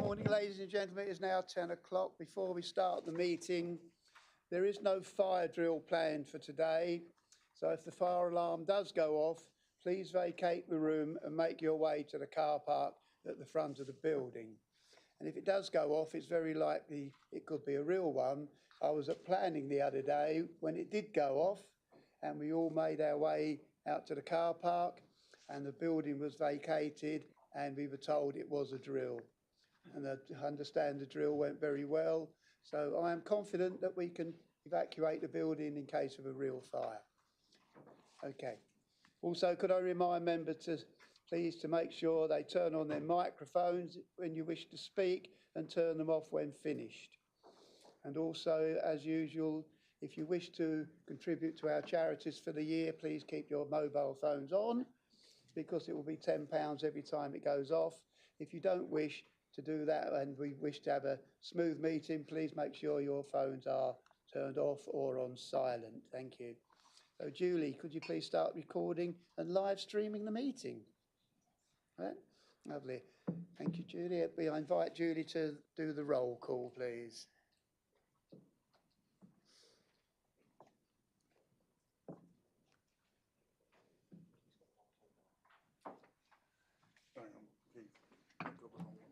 Morning, ladies and gentlemen. It is now 10 o'clock. Before we start the meeting, there is no fire drill planned for today. So if the fire alarm does go off, please vacate the room and make your way to the car park at the front of the building. And if it does go off, it's very likely it could be a real one. I was at planning the other day when it did go off, and we all made our way out to the car park, and the building was vacated, and we were told it was a drill. And I understand the drill went very well. So I am confident that we can evacuate the building in case of a real fire. Okay. Also, could I remind members to please to make sure they turn on their microphones when you wish to speak and turn them off when finished. And also, as usual, if you wish to contribute to our charities for the year, please keep your mobile phones on, because it will be £10 every time it goes off. If you don't wish to do that and we wish to have a smooth meeting, please make sure your phones are turned off or on silent. Thank you. So Julie, could you please start recording and live streaming the meeting? Right? Lovely. Thank you, Julie. I invite Julie to do the roll call, please.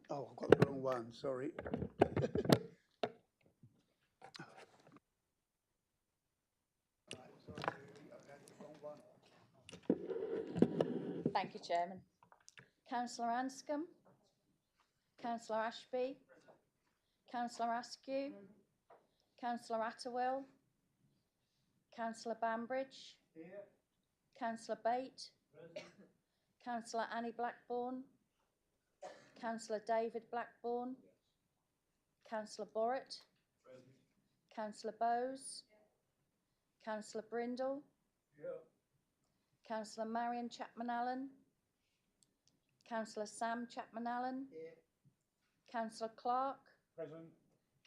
Oh, I've got the wrong one, sorry. Thank you, Chairman. Councillor Anscombe, Councillor Ashby, Councillor Askew, Councillor Atterwill, Councillor Bambridge, here. Councillor Bate, present. Councillor Annie Blackburn, Councillor David Blackburn, yes. Councillor Borrett, present. Councillor Bowes, yeah. Councillor Brindle, yeah. Councillor Marion Chapman-Allen, Councillor Sam Chapman-Allen, here. Councillor Clark, present.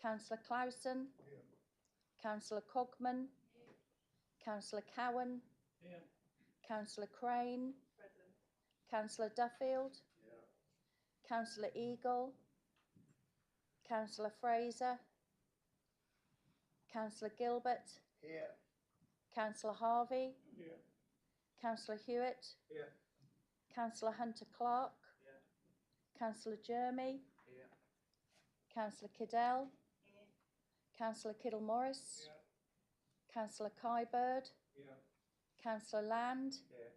Councillor Clausen, here. Councillor Cogman, here. Councillor Cowan, here. Councillor Crane, present. Councillor Duffield, here. Councillor Eagle, Councillor Fraser, Councillor Gilbert, here. Councillor Harvey, here. Councillor Hewitt, here. Councillor Hunter Clark, here. Councillor Jermy, here. Councillor Kiddell, here. Councillor Kiddle Morris, here. Councillor Kybird, here. Councillor Land, here.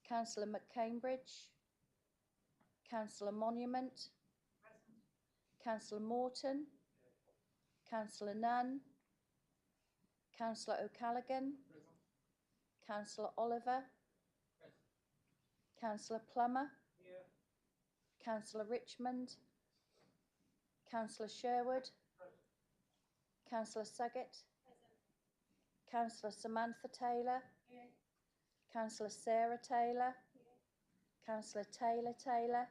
Councillor McCambridge, Councillor Monument, present. Councillor Morton, here. Councillor Nunn, Councillor O'Callaghan, present. Councillor Oliver, present. Councillor Plummer, here. Councillor Richmond, Councillor Sherwood, present. Councillor Suggett, present. Councillor Samantha Taylor, here. Councillor Sarah Taylor, here. Councillor Taylor Taylor,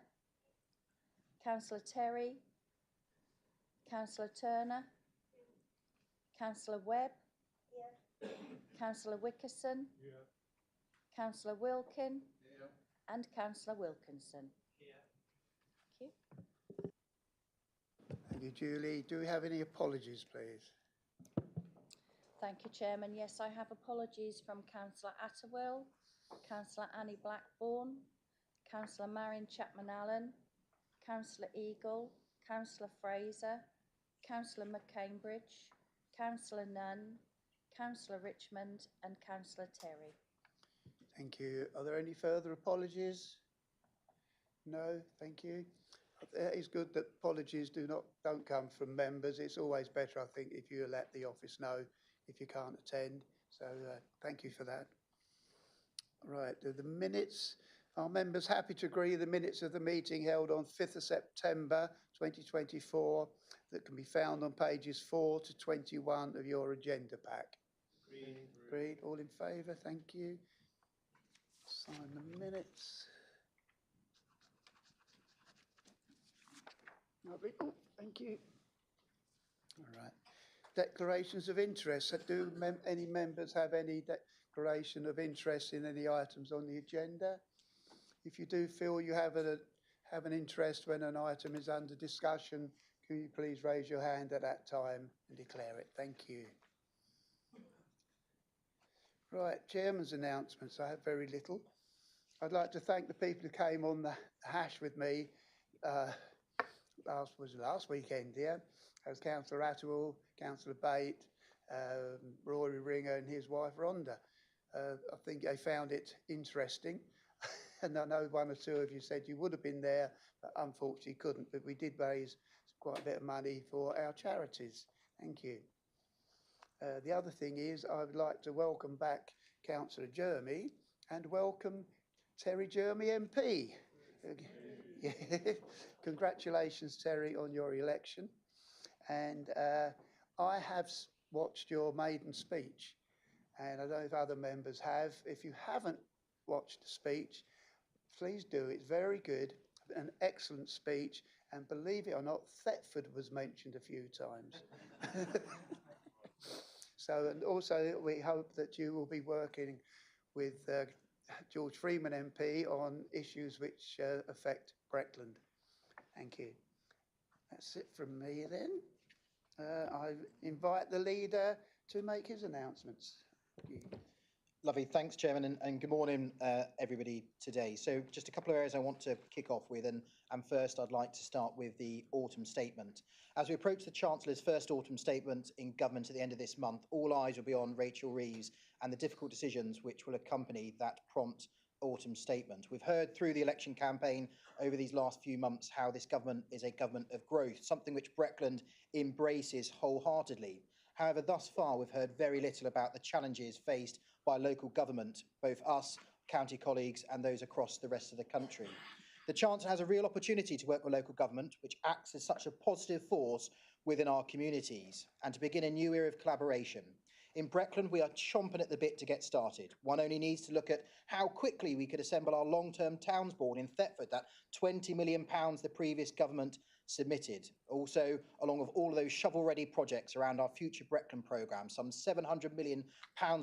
Councillor Terry, Councillor Turner, here. Councillor Webb, here. Councillor Wickerson, here. Councillor Wilkin, here. And Councillor Wilkinson. Here. Thank you. Thank you, Julie. Do we have any apologies, please? Thank you, Chairman. Yes, I have apologies from Councillor Atterwill, Councillor Annie Blackburn, Councillor Marion Chapman-Allen, Councillor Eagle, Councillor Fraser, Councillor McCambridge, Councillor Nunn, Councillor Richmond and Councillor Terry. Thank you. Are there any further apologies? No, thank you. It is good that apologies don't come from members. It's always better, I think, if you let the office know if you can't attend. So thank you for that. Right, the minutes. Are members happy to agree the minutes of the meeting held on 5th of September 2024 that can be found on pages 4 to 21 of your agenda pack? Agreed. All in favour? Thank you. Sign the minutes. Lovely. Oh, thank you. All right. Declarations of interest. Do any members have any declaration of interest in any items on the agenda? If you do feel you have have an interest when an item is under discussion, can you please raise your hand at that time and declare it? Thank you. Right, Chairman's announcements. I have very little. I'd like to thank the people who came on the hash with me last weekend, yeah. That was Councillor Atwell, Councillor Bate, Rory Ringer and his wife Rhonda. I think they found it interesting. And I know one or two of you said you would have been there, but unfortunately couldn't. But we did raise quite a bit of money for our charities. Thank you. The other thing is I would like to welcome back Councillor Jeremy and welcome Terry Jeremy MP. Congratulations, Terry, on your election. And I have watched your maiden speech, and I don't know if other members have. If you haven't watched the speech, please do. It's very good, an excellent speech, and believe it or not, Thetford was mentioned a few times. So, and also we hope that you will be working with George Freeman MP on issues which affect Breckland. Thank you. That's it from me then. I invite the leader to make his announcements. Thank you. Lovely, thanks Chairman, and good morning everybody today. So just a couple of areas I want to kick off with, and first I'd like to start with the autumn statement. As we approach the Chancellor's first autumn statement in government at the end of this month, all eyes will be on Rachel Reeves and the difficult decisions which will accompany that prompt autumn statement. We've heard through the election campaign over these last few months how this government is a government of growth, something which Breckland embraces wholeheartedly. However, thus far we've heard very little about the challenges faced by local government, both us, county colleagues and those across the rest of the country. The Chancellor has a real opportunity to work with local government, which acts as such a positive force within our communities, and to begin a new era of collaboration. In Breckland, we are chomping at the bit to get started. One only needs to look at how quickly we could assemble our long-term towns board in Thetford, that £20 million the previous government submitted. Also, along with all of those shovel-ready projects around our future Breckland programme, some £700 million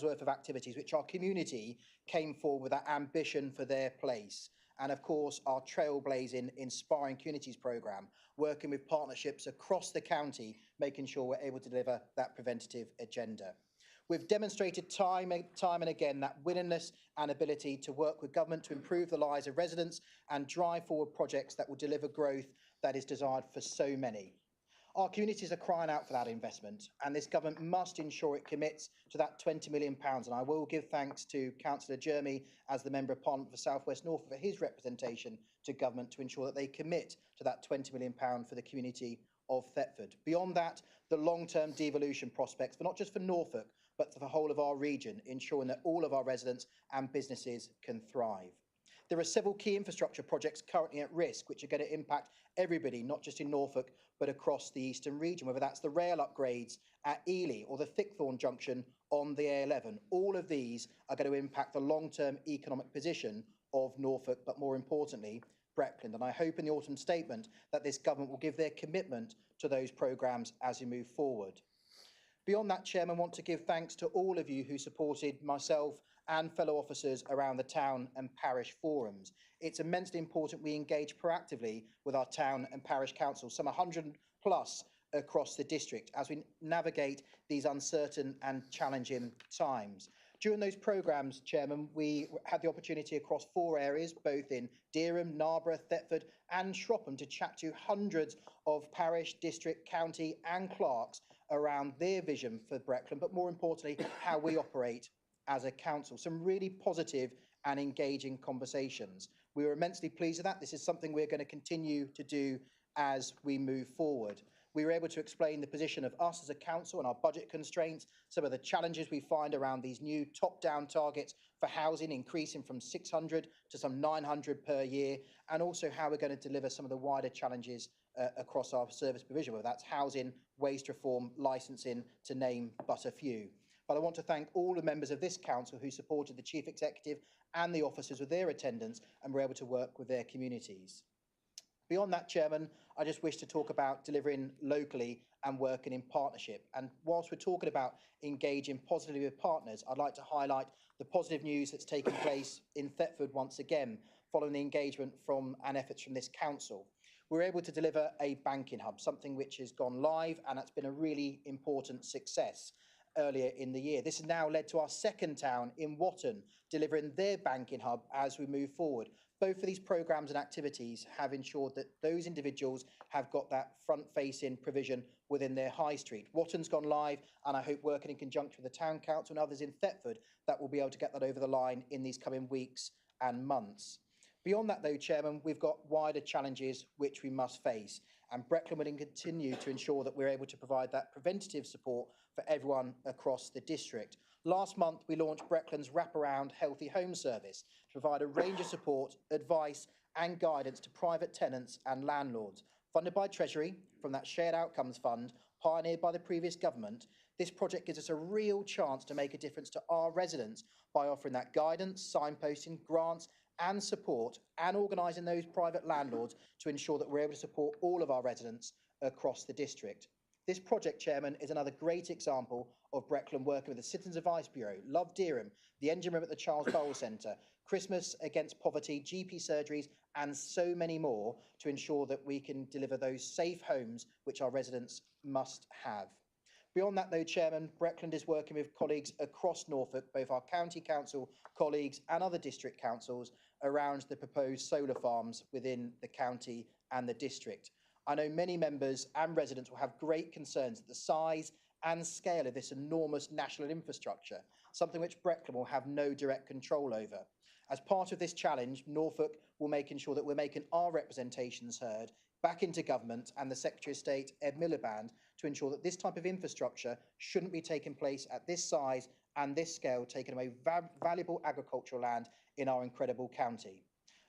worth of activities, which our community came forward with that ambition for their place. And of course, our trailblazing Inspiring Communities programme, working with partnerships across the county, making sure we're able to deliver that preventative agenda. We've demonstrated time and again that willingness and ability to work with government to improve the lives of residents and drive forward projects that will deliver growth that is desired for so many. Our communities are crying out for that investment, and this government must ensure it commits to that £20 million. And I will give thanks to Councillor Jeremy as the Member of Parliament for South West Norfolk for his representation to government to ensure that they commit to that £20 million for the community of Thetford. Beyond that, the long-term devolution prospects, for not just for Norfolk, but for the whole of our region, ensuring that all of our residents and businesses can thrive. There are several key infrastructure projects currently at risk, which are going to impact everybody, not just in Norfolk, but across the eastern region, whether that's the rail upgrades at Ely or the Thickthorn junction on the A11. All of these are going to impact the long-term economic position of Norfolk, but more importantly, Breckland. And I hope in the autumn statement that this government will give their commitment to those programmes as we move forward. Beyond that, Chairman, I want to give thanks to all of you who supported myself and fellow officers around the town and parish forums. It's immensely important we engage proactively with our town and parish councils, some 100 plus across the district, as we navigate these uncertain and challenging times. During those programmes, Chairman, we had the opportunity across 4 areas, both in Dereham, Narborough, Thetford and Shropham, to chat to hundreds of parish, district, county and clerks around their vision for Breckland, but more importantly, how we operate as a council. Some really positive and engaging conversations. We were immensely pleased with that. This is something we're going to continue to do as we move forward. We were able to explain the position of us as a council and our budget constraints, some of the challenges we find around these new top-down targets for housing, increasing from 600 to some 900 per year, and also how we're going to deliver some of the wider challenges across our service provision, whether that's housing, waste reform, licensing, to name but a few. But I want to thank all the members of this council who supported the Chief Executive and the officers with their attendance and were able to work with their communities. Beyond that, Chairman, I just wish to talk about delivering locally and working in partnership. And whilst we're talking about engaging positively with partners, I'd like to highlight the positive news that's taken place in Thetford once again, following the engagement from and efforts from this council. We were able to deliver a banking hub, something which has gone live, and that's been a really important success earlier in the year. This has now led to our second town in Watton delivering their banking hub as we move forward. Both of these programmes and activities have ensured that those individuals have got that front-facing provision within their high street. Watton's gone live, and I hope, working in conjunction with the Town Council and others in Thetford, that we'll be able to get that over the line in these coming weeks and months. Beyond that, though, Chairman, we've got wider challenges which we must face, and Breckland will continue to ensure that we're able to provide that preventative support for everyone across the district. Last month, we launched Breckland's wraparound Healthy Home Service to provide a range of support, advice and guidance to private tenants and landlords. Funded by Treasury from that Shared Outcomes Fund, pioneered by the previous government, this project gives us a real chance to make a difference to our residents by offering that guidance, signposting, grants and support, and organising those private landlords to ensure that we're able to support all of our residents across the district. This project, Chairman, is another great example of Breckland working with the Citizens Advice Bureau, Love Deerham, the engine room at the Charles Bowell Centre, Christmas Against Poverty, GP surgeries, and so many more to ensure that we can deliver those safe homes which our residents must have. Beyond that, though, Chairman, Breckland is working with colleagues across Norfolk, both our county council colleagues and other district councils, around the proposed solar farms within the county and the district. I know many members and residents will have great concerns at the size and scale of this enormous national infrastructure, something which Breckland will have no direct control over. As part of this challenge, Norfolk will make sure that we're making our representations heard back into government and the Secretary of State, Ed Miliband, to ensure that this type of infrastructure shouldn't be taking place at this size and this scale, taking away valuable agricultural land in our incredible county.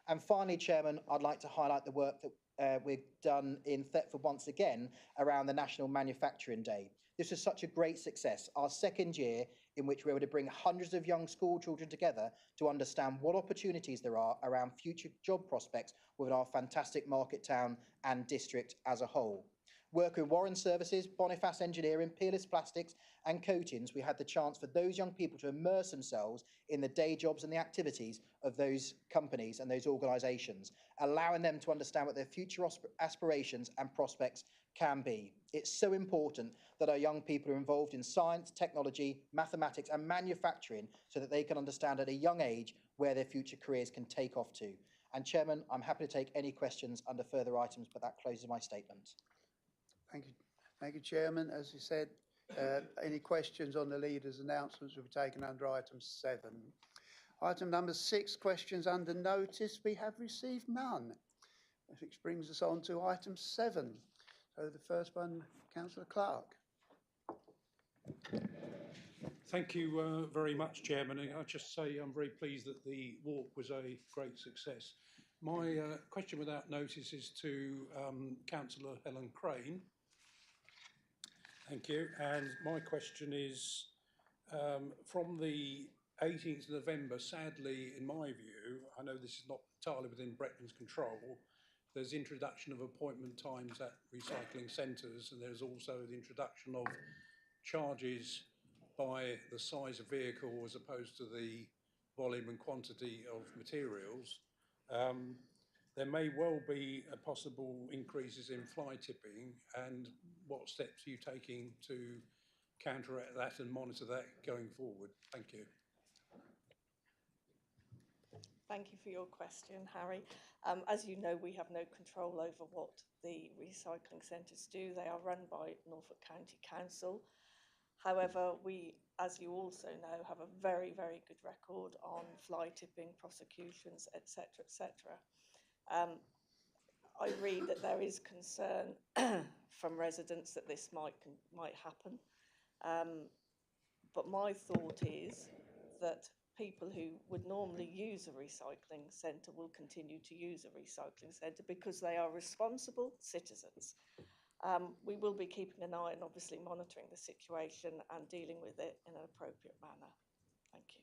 And finally, Chairman, I'd like to highlight the work that we've done in Thetford once again around the National Manufacturing Day. This was such a great success, our second year in which we were able to bring hundreds of young school children together to understand what opportunities there are around future job prospects within our fantastic market town and district as a whole. Working with Warren Services, Boniface Engineering, Peerless Plastics and Coatings, we had the chance for those young people to immerse themselves in the day jobs and the activities of those companies and those organisations, allowing them to understand what their future aspirations and prospects can be. It's so important that our young people are involved in science, technology, mathematics and manufacturing so that they can understand at a young age where their future careers can take off to. And Chairman, I'm happy to take any questions under further items, but that closes my statement. Thank you, Chairman. As you said, any questions on the leader's announcements will be taken under item 7. Item number 6, questions under notice. We have received none, which brings us on to item 7. So the first one, Councillor Clark. Thank you very much, Chairman. And I'll just say I'm very pleased that the walk was a great success. My question without notice is to Councillor Helen Crane. Thank you. And my question is, from the 18th of November, sadly, in my view, I know this is not entirely within Breckland's control, there's introduction of appointment times at recycling centres, and there's also the introduction of charges by the size of vehicle as opposed to the volume and quantity of materials. There may well be a possible increases in fly tipping, and what steps are you taking to counteract that and monitor that going forward? Thank you. Thank you for your question, Harry. As you know, we have no control over what the recycling centres do. They are run by Norfolk County Council. However, we, as you also know, have a very, very good record on fly tipping, prosecutions, etc., etc. I read that there is concern from residents that this might happen. But my thought is that people who would normally use a recycling centre will continue to use a recycling centre because they are responsible citizens. We will be keeping an eye and obviously monitoring the situation and dealing with it in an appropriate manner. Thank you.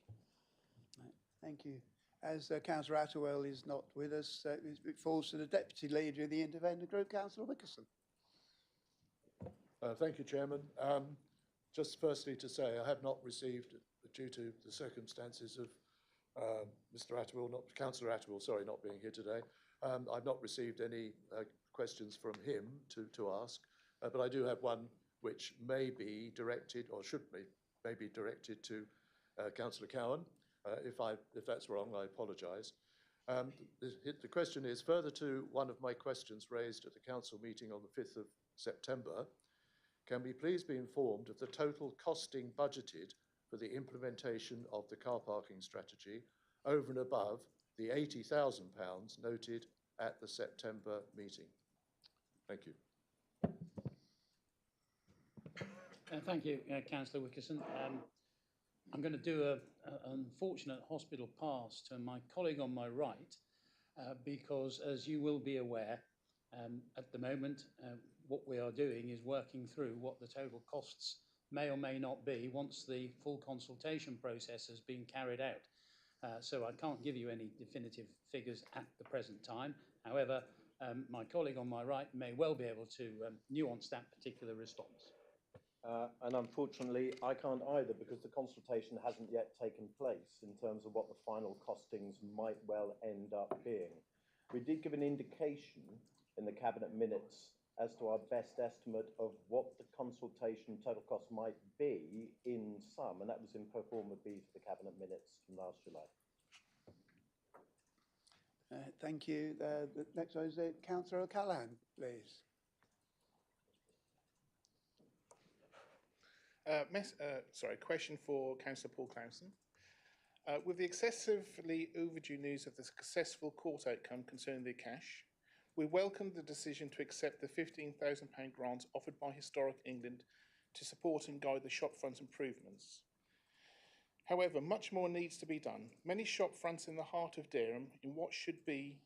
Thank you. As Councillor Attewell is not with us, it falls to the Deputy Leader of the Independent Group, Councillor Wickerson. Thank you, Chairman. Just firstly to say I have not received, due to the circumstances of Mr. Atwill, Councillor Atwill, sorry, not being here today. I've not received any questions from him to ask, but I do have one which may be directed, or should be maybe directed to Councillor Cowan. If that's wrong, I apologise. The question is, further to one of my questions raised at the council meeting on the 5th of September, can we please be informed of the total costing budgeted for the implementation of the car parking strategy over and above the £80,000 noted at the September meeting? Thank you. Thank you, Councillor Wickerson. I'm going to do an unfortunate hospital pass to my colleague on my right, because as you will be aware, at the moment, what we are doing is working through what the total costs may or may not be once the full consultation process has been carried out. So I can't give you any definitive figures at the present time. However, my colleague on my right may well be able to nuance that particular response. And unfortunately, I can't either, because the consultation hasn't yet taken place in terms of what the final costings might well end up being. We did give an indication in the Cabinet minutes as to our best estimate of what the consultation total cost might be in sum, and that was in pro forma B for the Cabinet minutes from last July. Thank you. The next one is Councillor O'Callaghan, please. Question for Councillor Paul Clowson. With the excessively overdue news of the successful court outcome concerning the cash, we welcome the decision to accept the £15,000 grant offered by Historic England to support and guide the shopfront improvements. However, much more needs to be done. Many shopfronts in the heart of Dereham, in what should be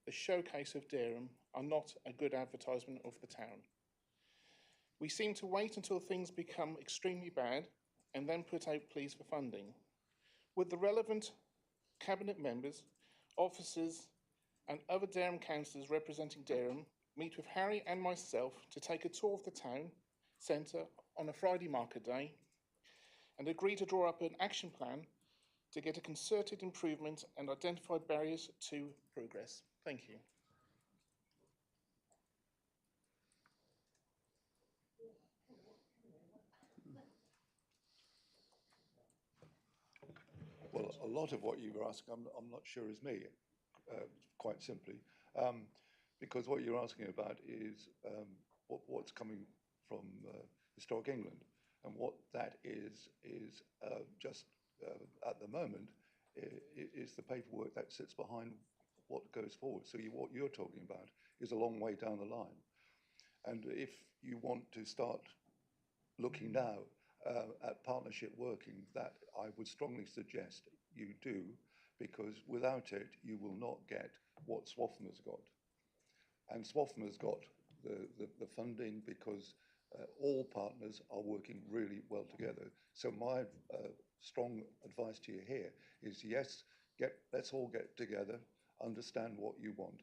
the showcase of Dereham, are not a good advertisement of the town. We seem to wait until things become extremely bad and then put out pleas for funding. Would the relevant Cabinet members, officers and other Dereham councillors representing Dereham meet with Harry and myself to take a tour of the town centre on a Friday market day and agree to draw up an action plan to get a concerted improvement and identify barriers to progress? Thank you. Well, a lot of what you were asking, I'm not sure is me, quite simply, because what you're asking about is what's coming from Historic England, and what that is just at the moment is the paperwork that sits behind what goes forward. So what you're talking about is a long way down the line, and if you want to start looking now at partnership working, that I would strongly suggest you do, because without it you will not get what Swaffham's got. And Swaffham's got the funding because all partners are working really well together. So my strong advice to you here is, yes, let's all get together, understand what you want,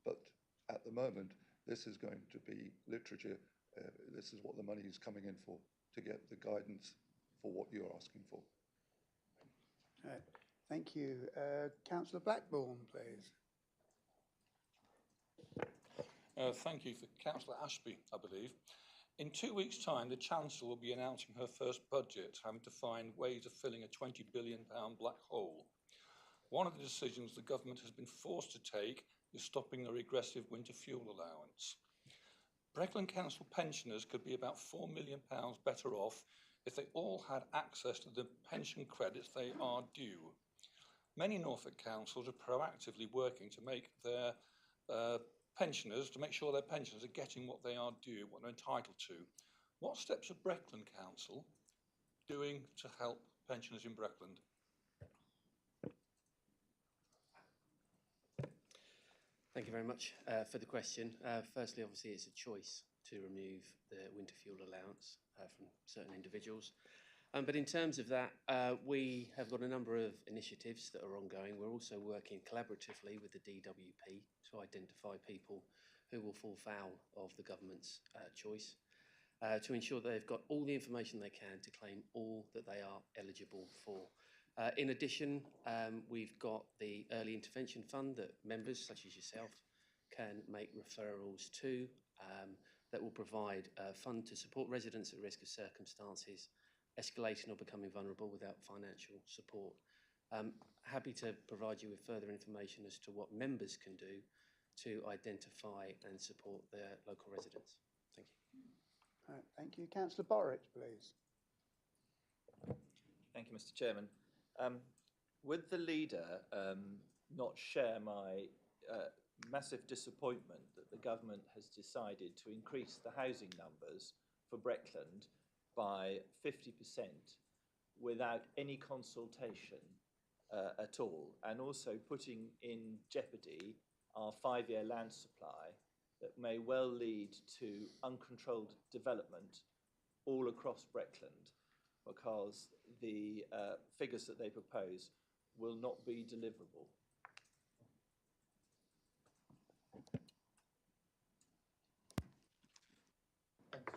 but at the moment this is going to be literature. This is what the money is coming in for, to get the guidance for what you're asking for. Thank you. Councillor Blackburn, please. Thank you. For Councillor Ashby, I believe. In 2 weeks' time, the Chancellor will be announcing her first budget, having to find ways of filling a £20 billion black hole. One of the decisions the government has been forced to take is stopping the regressive winter fuel allowance. Breckland Council pensioners could be about £4 million better off if they all had access to the pension credits they are due. Many Norfolk councils are proactively working to make their pensioners, to make sure their pensioners are getting what they are due, what they're entitled to. What steps are Breckland Council doing to help pensioners in Breckland? Thank you very much for the question. Firstly, obviously, it's a choice to remove the winter fuel allowance from certain individuals. But in terms of that, we have got a number of initiatives that are ongoing. We're also working collaboratively with the DWP to identify people who will fall foul of the government's choice, to ensure that they've got all the information they can to claim all that they are eligible for. In addition, we've got the Early Intervention Fund that members such as yourself can make referrals to, that will provide a fund to support residents at risk of circumstances escalating or becoming vulnerable without financial support. Happy to provide you with further information as to what members can do to identify and support their local residents. Thank you. Thank you. Councillor Borrich, please. Thank you, Mr. Chairman. Would the leader not share my massive disappointment that the government has decided to increase the housing numbers for Breckland by 50% without any consultation at all, and also putting in jeopardy our 5-year land supply that may well lead to uncontrolled development all across Breckland, because the figures that they propose will not be deliverable? Thanks,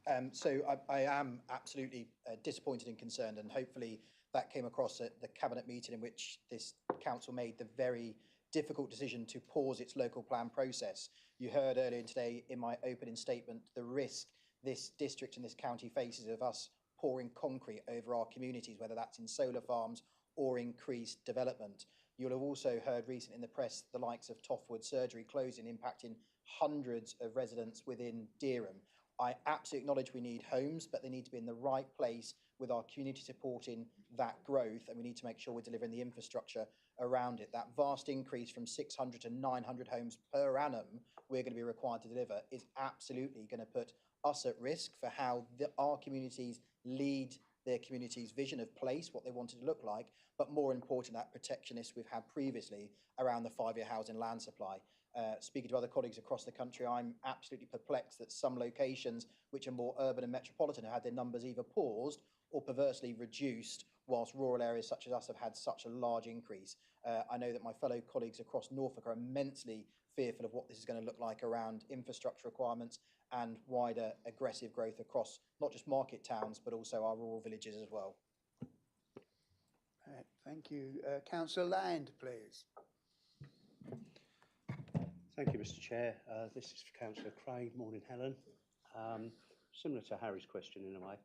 Chairman. So I am absolutely disappointed and concerned, and hopefully that came across at the Cabinet meeting in which this council made the very difficult decision to pause its local plan process. You heard earlier today in my opening statement the risk this district and this county faces of us pouring concrete over our communities, whether that's in solar farms or increased development. You'll have also heard recently in the press the likes of Toffwood Surgery closing, impacting hundreds of residents within Dereham. I absolutely acknowledge we need homes, but they need to be in the right place with our community supporting that growth, and we need to make sure we're delivering the infrastructure around it. That vast increase from 600 to 900 homes per annum we're going to be required to deliver is absolutely going to put us at risk for how our communities lead their community's vision of place, what they want it to look like, but more important, that protectionist we've had previously around the 5-year housing land supply. Speaking to other colleagues across the country, I'm absolutely perplexed that some locations which are more urban and metropolitan have had their numbers either paused or perversely reduced, whilst rural areas such as us have had such a large increase. I know that my fellow colleagues across Norfolk are immensely fearful of what this is going to look like around infrastructure requirements and wider aggressive growth across not just market towns, but also our rural villages as well. Thank you. Councillor Land, please. Thank you, Mr. Chair. This is for Councillor Craig. Morning, Helen. Similar to Harry's question in a way.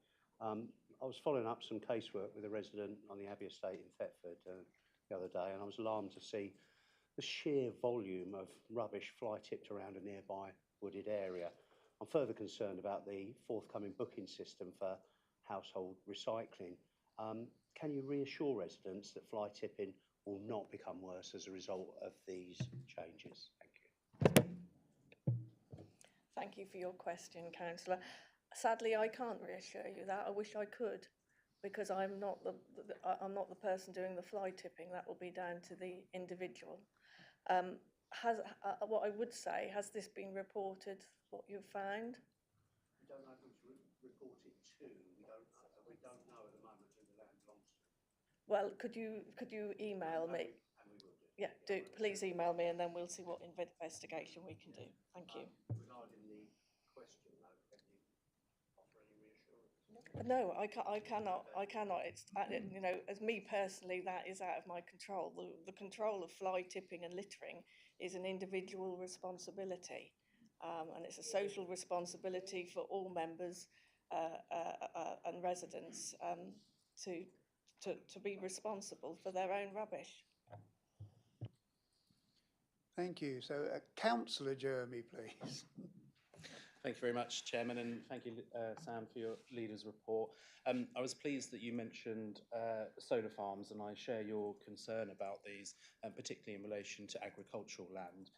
I was following up some casework with a resident on the Abbey Estate in Thetford the other day, and I was alarmed to see the sheer volume of rubbish fly tipped around a nearby wooded area. I'm further concerned about the forthcoming booking system for household recycling. Can you reassure residents that fly tipping will not become worse as a result of these changes? Thank you. Thank you for your question, Councillor. Sadly, I can't reassure you that. I wish I could, because I'm not the person doing the fly tipping. That will be down to the individual. What I would say, has this been reported, what you've found? We don't know who to report it to. We don't know at the moment who the land belongs to. Well, could you email me? And we will do. Yeah, please email me, and then we'll see what investigation we can do. Thank you. Regarding the question, though, can you offer any reassurance? No, I cannot. It's you know, as me personally, that is out of my control. The control of fly tipping and littering is an individual responsibility, and it's a social responsibility for all members and residents to be responsible for their own rubbish. Thank you. So, Councillor Jeremy, please. Thank you very much, Chairman, and thank you, Sam, for your leader's report. I was pleased that you mentioned solar farms, and I share your concern about these, particularly in relation to agricultural land.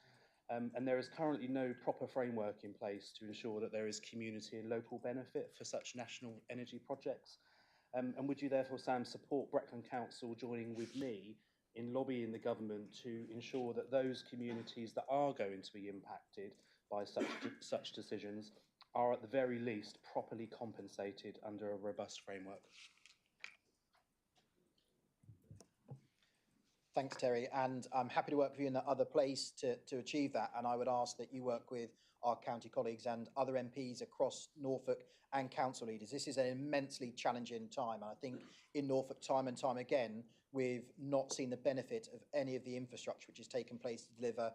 And there is currently no proper framework in place to ensure that there is community and local benefit for such national energy projects. And would you therefore, Sam, support Breckland Council joining with me in lobbying the government to ensure that those communities that are going to be impacted by such decisions are at the very least properly compensated under a robust framework? Thanks, Terry. And I'm happy to work with you in that other place to achieve that. And I would ask that you work with our county colleagues and other MPs across Norfolk and council leaders. This is an immensely challenging time. And I think in Norfolk, time and time again, we've not seen the benefit of any of the infrastructure which has taken place to deliver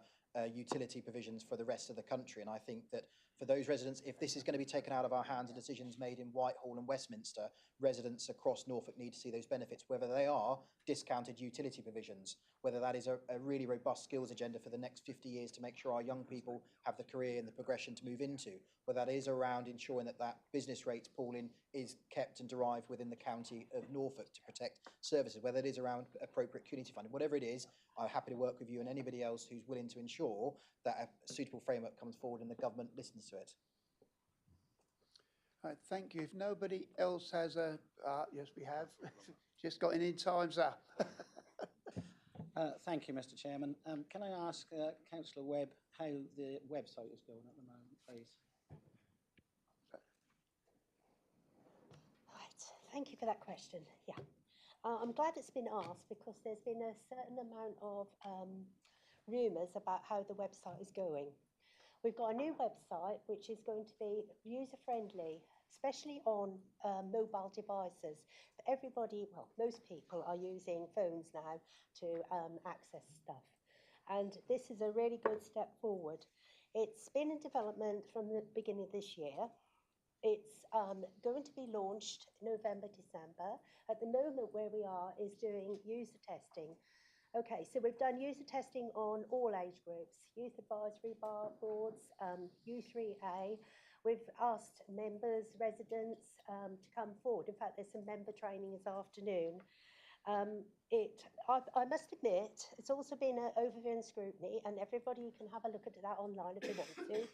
utility provisions for the rest of the country. And I think that for those residents, if this is going to be taken out of our hands and decisions made in Whitehall and Westminster, residents across Norfolk need to see those benefits, whether they are discounted utility provisions, whether that is a really robust skills agenda for the next 50 years to make sure our young people have the career and the progression to move into, whether that is around ensuring that that business rates pooling is kept and derived within the county of Norfolk to protect services, whether it is around appropriate community funding, whatever it is, I'm happy to work with you and anybody else who's willing to ensure that a suitable framework comes forward and the government listens to it. Right, thank you. If nobody else has a, yes, we have. Just got in time's up. Thank you, Mr. Chairman. Can I ask Councillor Webb how the website is going at the moment, please? Right, thank you for that question. Yeah, I'm glad it's been asked because there's been a certain amount of rumours about how the website is going. We've got a new website which is going to be user-friendly, especially on mobile devices. Everybody, well, most people are using phones now to access stuff. And this is a really good step forward. It's been in development from the beginning of this year. It's going to be launched November, December. At the moment where we are is doing user testing. Okay, so we've done user testing on all age groups, youth advisory boards, U3A. We've asked members, residents to come forward. In fact, there's some member training this afternoon. I must admit, it's also been an overview and scrutiny, and everybody can have a look at that online if they want to.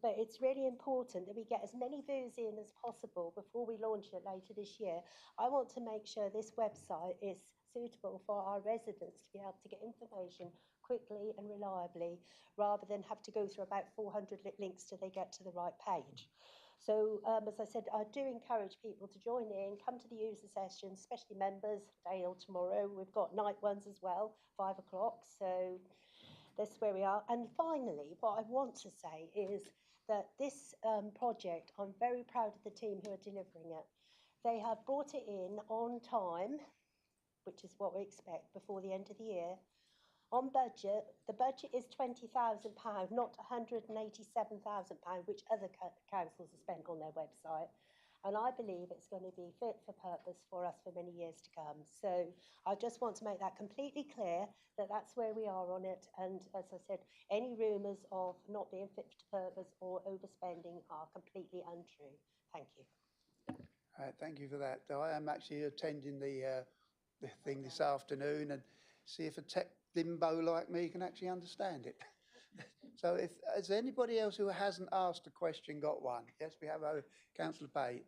But it's really important that we get as many views in as possible before we launch it later this year. I want to make sure this website is suitable for our residents to be able to get information quickly and reliably, rather than have to go through about 400 links till they get to the right page. So, as I said, I do encourage people to join in, come to the user sessions, especially members, today or tomorrow. We've got night ones as well, 5 o'clock. So that's where we are. And finally, what I want to say is that this project, I'm very proud of the team who are delivering it. They have brought it in on time, which is what we expect before the end of the year. On budget, the budget is £20,000, not £187,000, which other councils have spent on their website. And I believe it's going to be fit for purpose for us for many years to come. So I just want to make that completely clear that that's where we are on it. And as I said, any rumours of not being fit for purpose or overspending are completely untrue. Thank you. Thank you for that. I am actually attending the thing this afternoon and see if a tech dimbo like me can actually understand it. So if has anybody else who hasn't asked a question got one? Yes, we have Councillor Pate.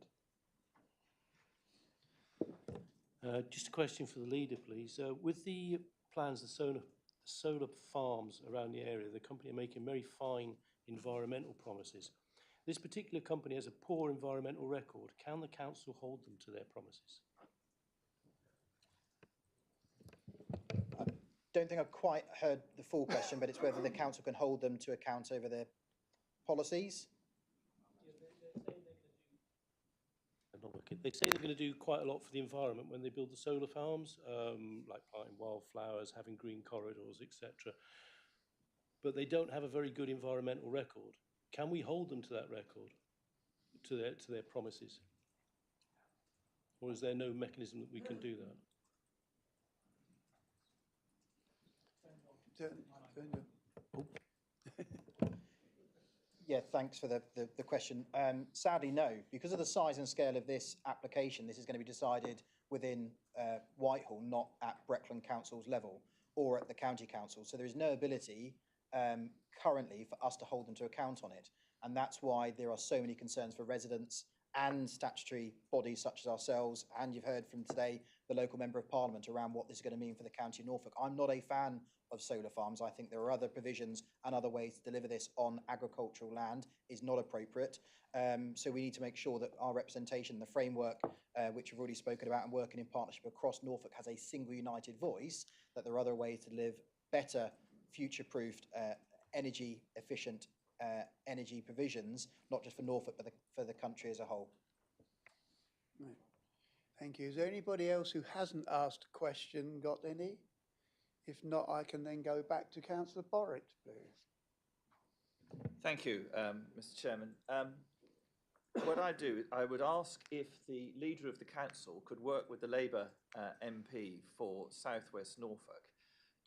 Just a question for the leader, please. With the plans, the solar farms around the area, the company are making very fine environmental promises. This particular company has a poor environmental record. Can the council hold them to their promises? Don't think I've quite heard the full question, but it's whether the council can hold them to account over their policies. They say they're going to do quite a lot for the environment when they build the solar farms, like planting wildflowers, having green corridors, etc. But they don't have a very good environmental record. Can we hold them to that record, to their promises? Or is there no mechanism that we can do that? Yeah, thanks for the question. Sadly, no. Because of the size and scale of this application, this is going to be decided within Whitehall, not at Breckland Council's level or at the County Council. So there is no ability currently for us to hold them to account on it. And that's why there are so many concerns for residents and statutory bodies such as ourselves, and you've heard from today the local Member of Parliament around what this is going to mean for the County of Norfolk. I'm not a fan of solar farms. I think there are other provisions and other ways to deliver this on agricultural land is not appropriate. So we need to make sure that our representation, the framework, which we've already spoken about and working in partnership across Norfolk, has a single united voice that there are other ways to live better, future-proofed, energy-efficient energy provisions, not just for Norfolk, but for the country as a whole. Right. Thank you. Is there anybody else who hasn't asked a question, got any? If not, I can then go back to Councillor Borrett, please. Thank you, Mr. Chairman. What I would ask if the leader of the council could work with the Labour MP for South West Norfolk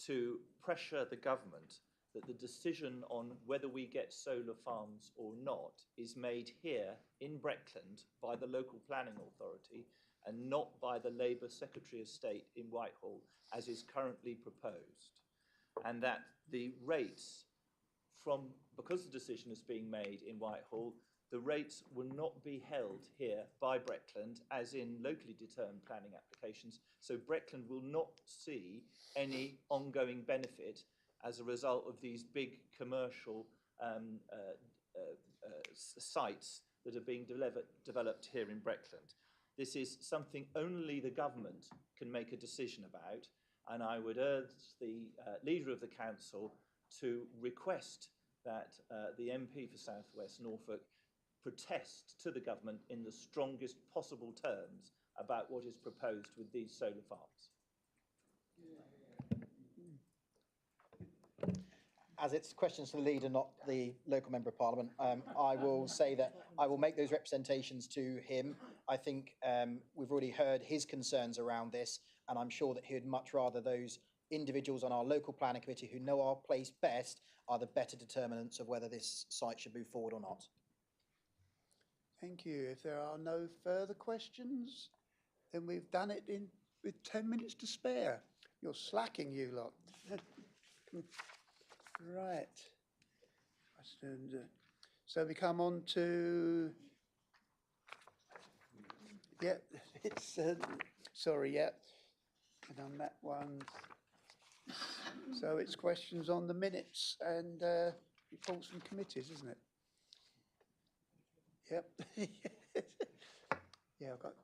to pressure the government that the decision on whether we get solar farms or not is made here in Breckland by the local planning authority and not by the Labour Secretary of State in Whitehall, as is currently proposed. And that the rates because the decision is being made in Whitehall, the rates will not be held here by Breckland, as in locally determined planning applications. So Breckland will not see any ongoing benefit as a result of these big commercial sites that are being developed here in Breckland. This is something only the government can make a decision about, and I would urge the leader of the council to request that the MP for South West Norfolk protest to the government in the strongest possible terms about what is proposed with these solar farms. As it's questions to the leader, not the local member of parliament, I will say that I will make those representations to him. I think we've already heard his concerns around this, and I'm sure that he would much rather those individuals on our local planning committee who know our place best are the better determinants of whether this site should move forward or not. Thank you. If there are no further questions, then we've done it with 10 minutes to spare. You're slacking, you lot. Right. So we come on to, it's, sorry, and on that one. So it's questions on the minutes and reports from committees, isn't it? Yep. Yeah, I've got.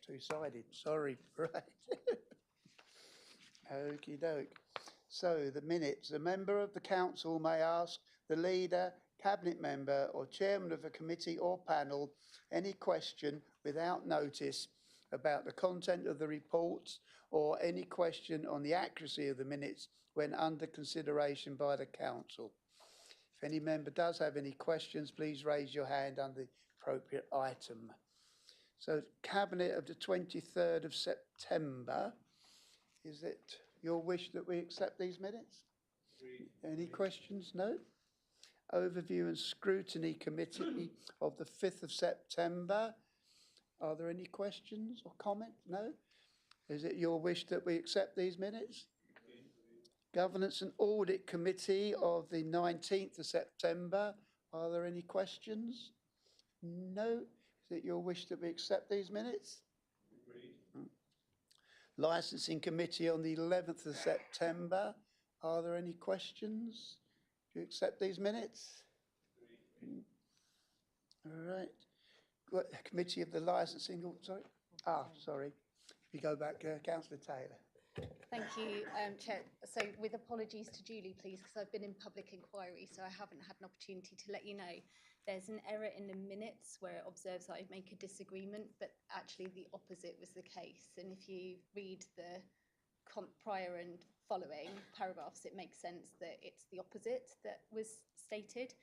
Two-sided, sorry, right. Okie doke. So the minutes, a member of the council may ask the leader, cabinet member or chairman of a committee or panel any question without notice about the content of the reports or any question on the accuracy of the minutes when under consideration by the council. If any member does have any questions, please raise your hand under the appropriate item. So Cabinet of the 23rd of September, is it your wish that we accept these minutes? Any questions? No? Overview and Scrutiny Committee of the 5th of September. Are there any questions or comments? No? Is it your wish that we accept these minutes? Governance and Audit Committee of the 19th of September. Are there any questions? No? Is it your wish that we accept these minutes? Agreed. Licensing Committee on the 11th of September. Are there any questions? Do you accept these minutes? Agreed. All right. Committee of the Licensing, sorry. Sorry. If you go back, Councillor Taylor. Thank you, Chair. So with apologies to Julie, please, because I've been in public inquiry, so I haven't had an opportunity to let you know. There's an error in the minutes where it observes that I make a disagreement, but actually the opposite was the case. And if you read the prior and following paragraphs, it makes sense that it's the opposite that was stated.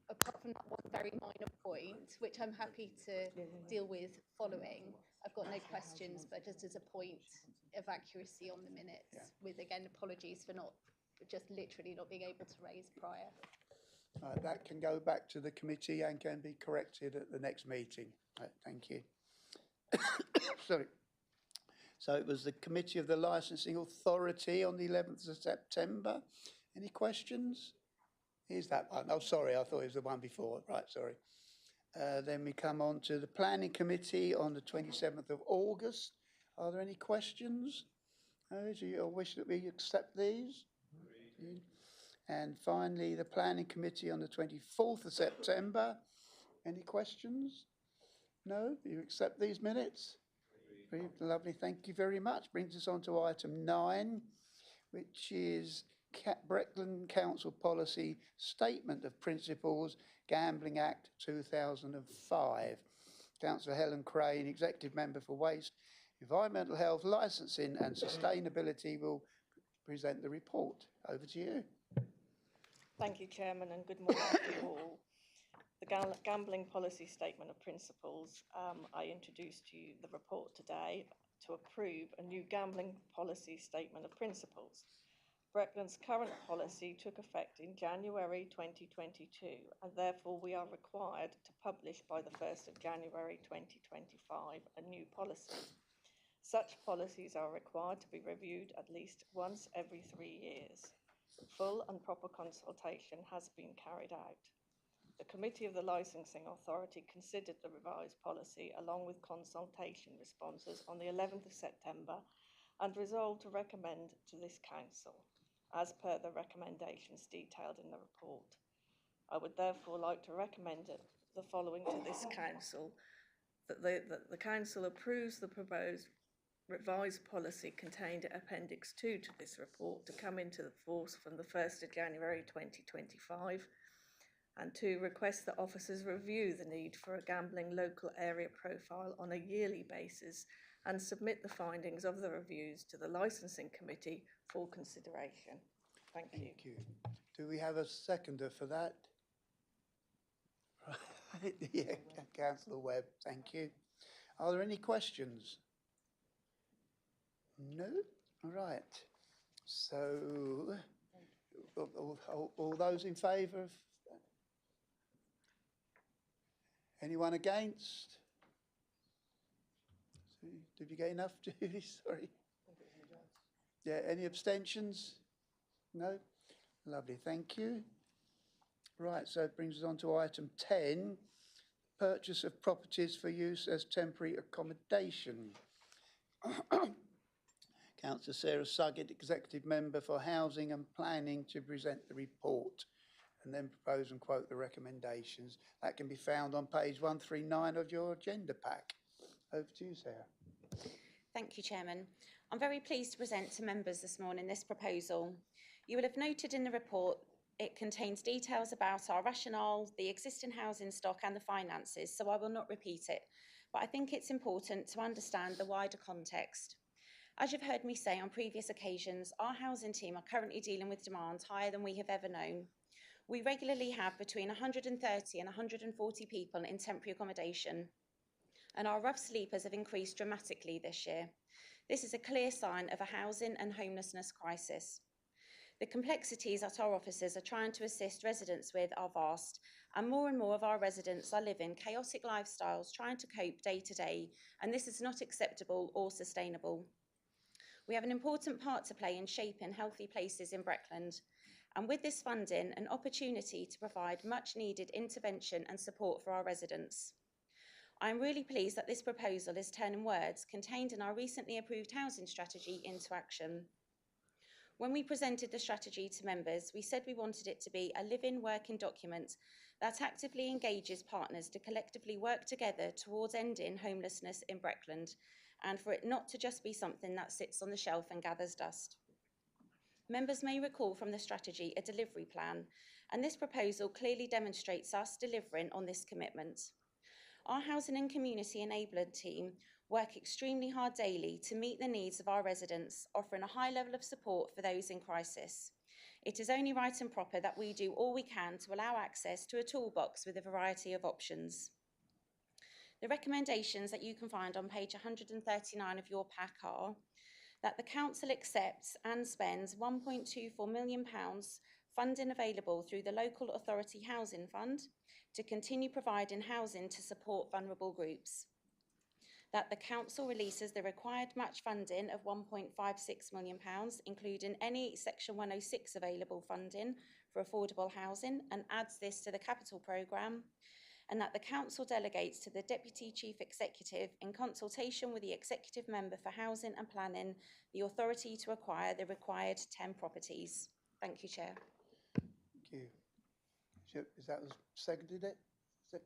Apart from that one very minor point, which I'm happy to deal with following, I've got no questions, but just as a point of accuracy on the minutes, with, again, apologies for literally not being able to raise prior. That can go back to the committee and can be corrected at the next meeting. Thank you. Sorry. So it was the Committee of the Licensing Authority on the 11th of September. Any questions? Here's that one. Oh, sorry, I thought it was the one before. Right, sorry. Then we come on to the Planning Committee on the 27th of August. Are there any questions? Do you wish that we accept these? Agreed. And finally, the Planning Committee on the 24th of September. Any questions? No? Do you accept these minutes? Agreed. Lovely, thank you very much. Brings us on to item 9, which is Breckland Council Policy Statement of Principles, Gambling Act 2005. Councillor Helen Crane, Executive Member for Waste, Environmental Health, Licensing and Sustainability will present the report. Over to you. Thank you, Chairman, and good morning to you all. The Gambling Policy Statement of Principles, I introduced to you the report today to approve a new Gambling Policy Statement of Principles. Breckland's current policy took effect in January 2022, and therefore we are required to publish by the 1st of January 2025 a new policy. Such policies are required to be reviewed at least once every 3 years. Full and proper consultation has been carried out. The Committee of the Licensing Authority considered the revised policy along with consultation responses on the 11th of September and resolved to recommend to this Council, as per the recommendations detailed in the report. I would therefore like to recommend the following to this Council, that the Council approves the proposed revised policy contained in Appendix 2 to this report to come into force from the 1st of January 2025, and 2, request that officers review the need for a gambling local area profile on a yearly basis and submit the findings of the reviews to the Licensing Committee for consideration. Thank you. Thank you. Do we have a seconder for that? Right. Yeah, Councillor Webb, thank you. Are there any questions? No? All right. So, all those in favour of? Anyone against? Did you get enough, Judy? Sorry. Yeah, any abstentions? No? Lovely, thank you. Right, so it brings us on to item 10, purchase of properties for use as temporary accommodation. Councillor Sarah Suggett, Executive Member for Housing and Planning, to present the report and then propose and quote the recommendations. That can be found on page 139 of your agenda pack. Over to you, Sarah. Thank you, Chairman. I'm very pleased to present to members this morning this proposal. You will have noted in the report it contains details about our rationale, the existing housing stock and the finances, so I will not repeat it, but I think it's important to understand the wider context. As you've heard me say on previous occasions, our housing team are currently dealing with demand higher than we have ever known. We regularly have between 130 and 140 people in temporary accommodation, and our rough sleepers have increased dramatically this year. This is a clear sign of a housing and homelessness crisis. The complexities that our officers are trying to assist residents with are vast, and more of our residents are living chaotic lifestyles trying to cope day to day, and this is not acceptable or sustainable. We have an important part to play in shaping healthy places in Breckland, and with this funding, an opportunity to provide much needed intervention and support for our residents. I am really pleased that this proposal is turning words contained in our recently approved housing strategy into action. When we presented the strategy to members, we said we wanted it to be a living, working document that actively engages partners to collectively work together towards ending homelessness in Breckland, and for it not to just be something that sits on the shelf and gathers dust. Members may recall from the strategy a delivery plan, and this proposal clearly demonstrates us delivering on this commitment. Our Housing and Community Enablement team work extremely hard daily to meet the needs of our residents, offering a high level of support for those in crisis. It is only right and proper that we do all we can to allow access to a toolbox with a variety of options. The recommendations that you can find on page 139 of your pack are that the Council accepts and spends £1.24 million funding available through the Local Authority Housing Fund to continue providing housing to support vulnerable groups. That the Council releases the required match funding of £1.56 million, including any Section 106 available funding for affordable housing, and adds this to the capital programme. And that the Council delegates to the Deputy Chief Executive, in consultation with the Executive Member for Housing and Planning, the authority to acquire the required 10 properties. Thank you, Chair. Thank you. Is that seconded it? Well,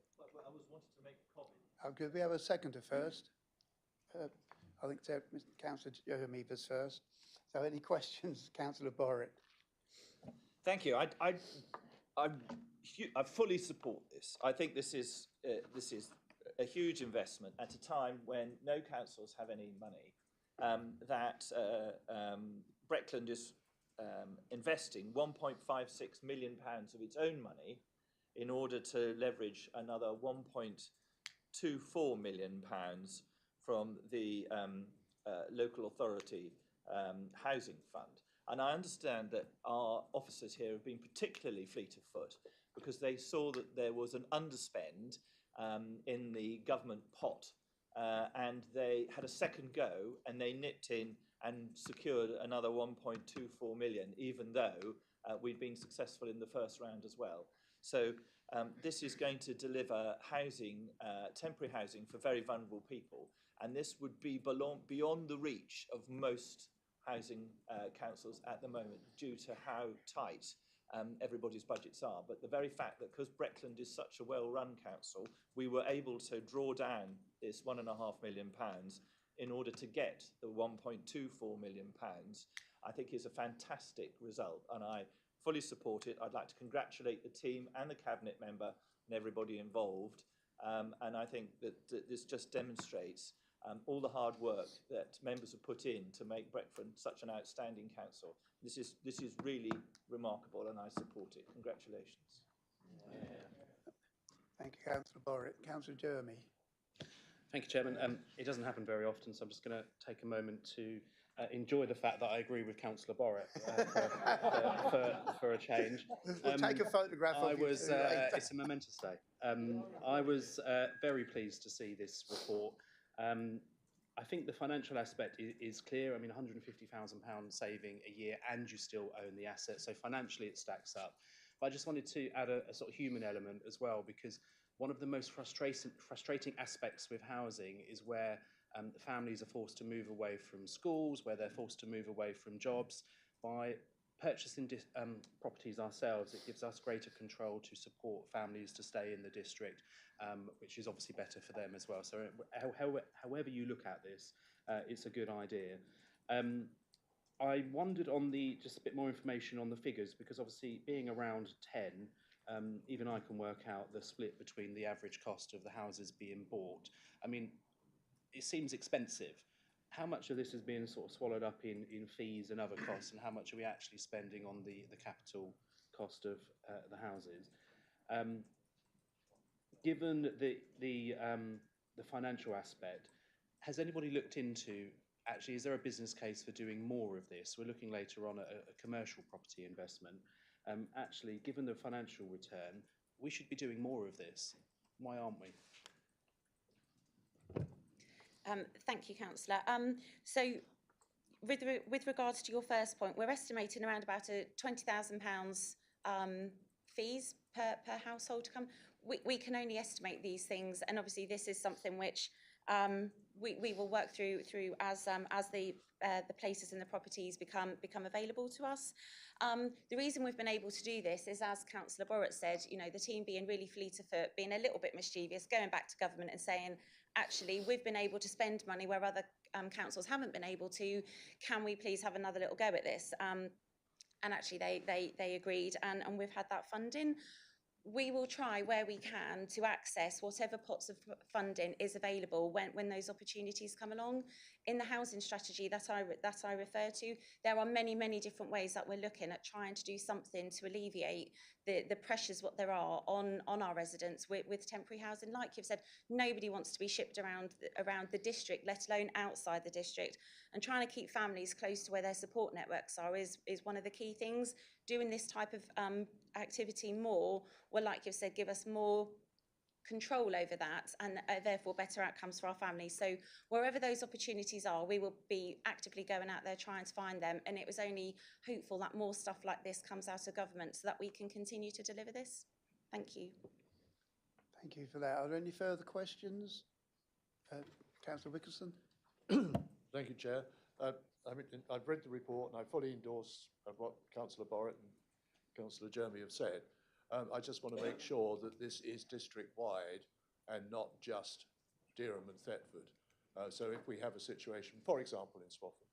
I was wanting to make a comment. Could we have a seconder first? I think Councillor Jeremy was first. So any questions, Councillor Borrett? Thank you. I fully support this. I think this is a huge investment at a time when no councils have any money. Breckland is investing £1.56 million of its own money in order to leverage another £1.24 million from the local authority housing fund. And I understand that our officers here have been particularly fleet of foot because they saw that there was an underspend in the government pot and they had a second go and they nipped in and secured another 1.24 million, even though we'd been successful in the first round as well. So this is going to deliver housing, temporary housing for very vulnerable people. And this would be beyond the reach of most housing councils at the moment due to how tight everybody's budgets are. But the very fact that because Breckland is such a well-run council, we were able to draw down this £1.5 million in order to get the £1.24 million, I think is a fantastic result. And I fully support it. I'd like to congratulate the team and the cabinet member and everybody involved. And I think that this just demonstrates all the hard work that members have put in to make Breckland such an outstanding council. This is really remarkable and I support it. Congratulations. Thank you, Councillor Borrett. Councillor Jeremy. Thank you, Chairman. It doesn't happen very often, so I'm just going to take a moment to enjoy the fact that I agree with Councillor Borrett for a change. We'll take a photograph of you too later. It's a momentous day. I was very pleased to see this report. I think the financial aspect is clear. I mean, £150,000 saving a year and you still own the asset. So financially it stacks up. But I just wanted to add a sort of human element as well, because one of the most frustrating aspects with housing is where families are forced to move away from schools, where they're forced to move away from jobs. By purchasing properties ourselves, it gives us greater control to support families to stay in the district, which is obviously better for them as well. So however you look at this, it's a good idea. I wondered on just a bit more information on the figures, because obviously being around 10, even I can work out the split between the average cost of the houses being bought. I mean, it seems expensive. How much of this is being sort of swallowed up in fees and other costs, and how much are we actually spending on the capital cost of the houses? Given the financial aspect, has anybody looked into, actually, is there a business case for doing more of this? We're looking later on at a commercial property investment. Actually, given the financial return, we should be doing more of this. Why aren't we? Thank you, Councillor. So with regards to your first point, we're estimating around about a £20,000 fees per household to come. We can only estimate these things, and obviously this is something which we will work through as the places and the properties become available to us. The reason we've been able to do this is, as Councillor Borrett said, you know, the team being really fleet of foot, being a little bit mischievous, going back to government and saying, actually, we've been able to spend money where other councils haven't been able to. Can we please have another little go at this? And actually, they agreed, and we've had that funding. We will try where we can to access whatever pots of funding is available when those opportunities come along. In the housing strategy that I refer to, there are many different ways that we're looking at trying to do something to alleviate the pressures what there are on our residents with temporary housing. Like you've said, nobody wants to be shipped around the district, let alone outside the district. And trying to keep families close to where their support networks are is one of the key things. Doing this type of activity more will, like you've said, give us more control over that, and therefore better outcomes for our families. So wherever those opportunities are, we will be actively going out there trying to find them, and it was only hopeful that more stuff like this comes out of government so that we can continue to deliver this. Thank you. Thank you for that. Are there any further questions? Councillor Wickerson. Thank you, Chair. I mean, I've read the report and I fully endorse what Councillor Borrett and Councillor Jeremy have said. I just want to make sure that this is district-wide and not just Dereham and Thetford. So if we have a situation, for example, in Swaffham,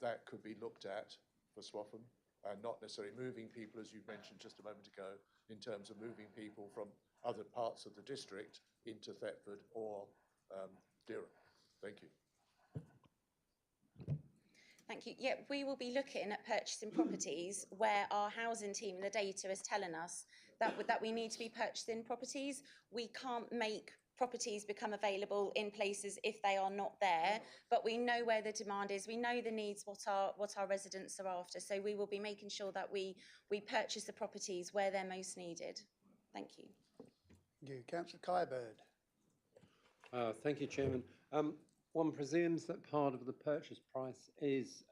that could be looked at for Swaffham, and not necessarily moving people, as you mentioned just a moment ago, in terms of moving people from other parts of the district into Thetford or Durham. Thank you. Thank you. Yeah, we will be looking at purchasing properties where our housing team and the data is telling us that we need to be purchasing properties. We can't make properties become available in places if they are not there, but we know where the demand is. We know the needs, what our residents are after. So we will be making sure that we purchase the properties where they're most needed. Thank you. Thank you. Councillor Kybird. Thank you, Chairman. One presumes that part of the purchase price is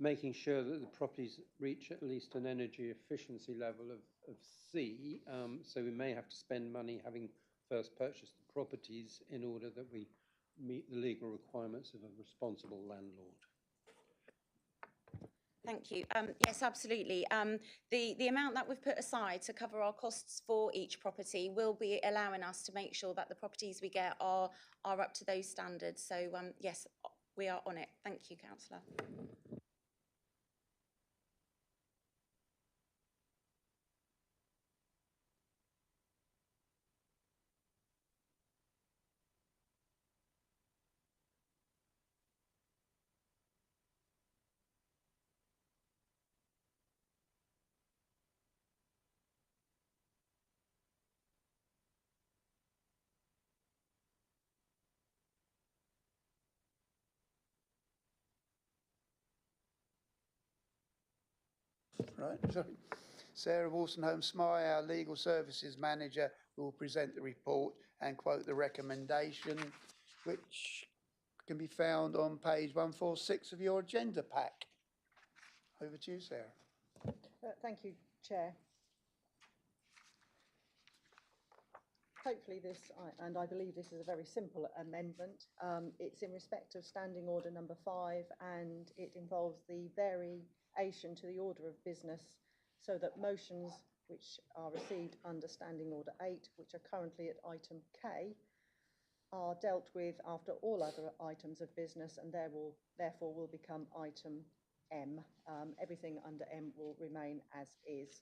making sure that the properties reach at least an energy efficiency level of C. So we may have to spend money having first purchased the properties in order that we meet the legal requirements of a responsible landlord. Thank you. Yes, absolutely. The amount that we've put aside to cover our costs for each property will be allowing us to make sure that the properties we get are up to those standards. So yes, we are on it. Thank you, Councillor. Right, sorry. Sarah Wolstenholme-Smyth, our Legal Services Manager, will present the report and quote the recommendation, which can be found on page 146 of your agenda pack. Over to you, Sarah. Thank you, Chair. Hopefully this, and I believe this is a very simple amendment. It's in respect of Standing Order number 5, and it involves the variation to the order of business so that motions which are received under Standing Order 8, which are currently at item K, are dealt with after all other items of business, and therefore will become item M. Everything under M will remain as is.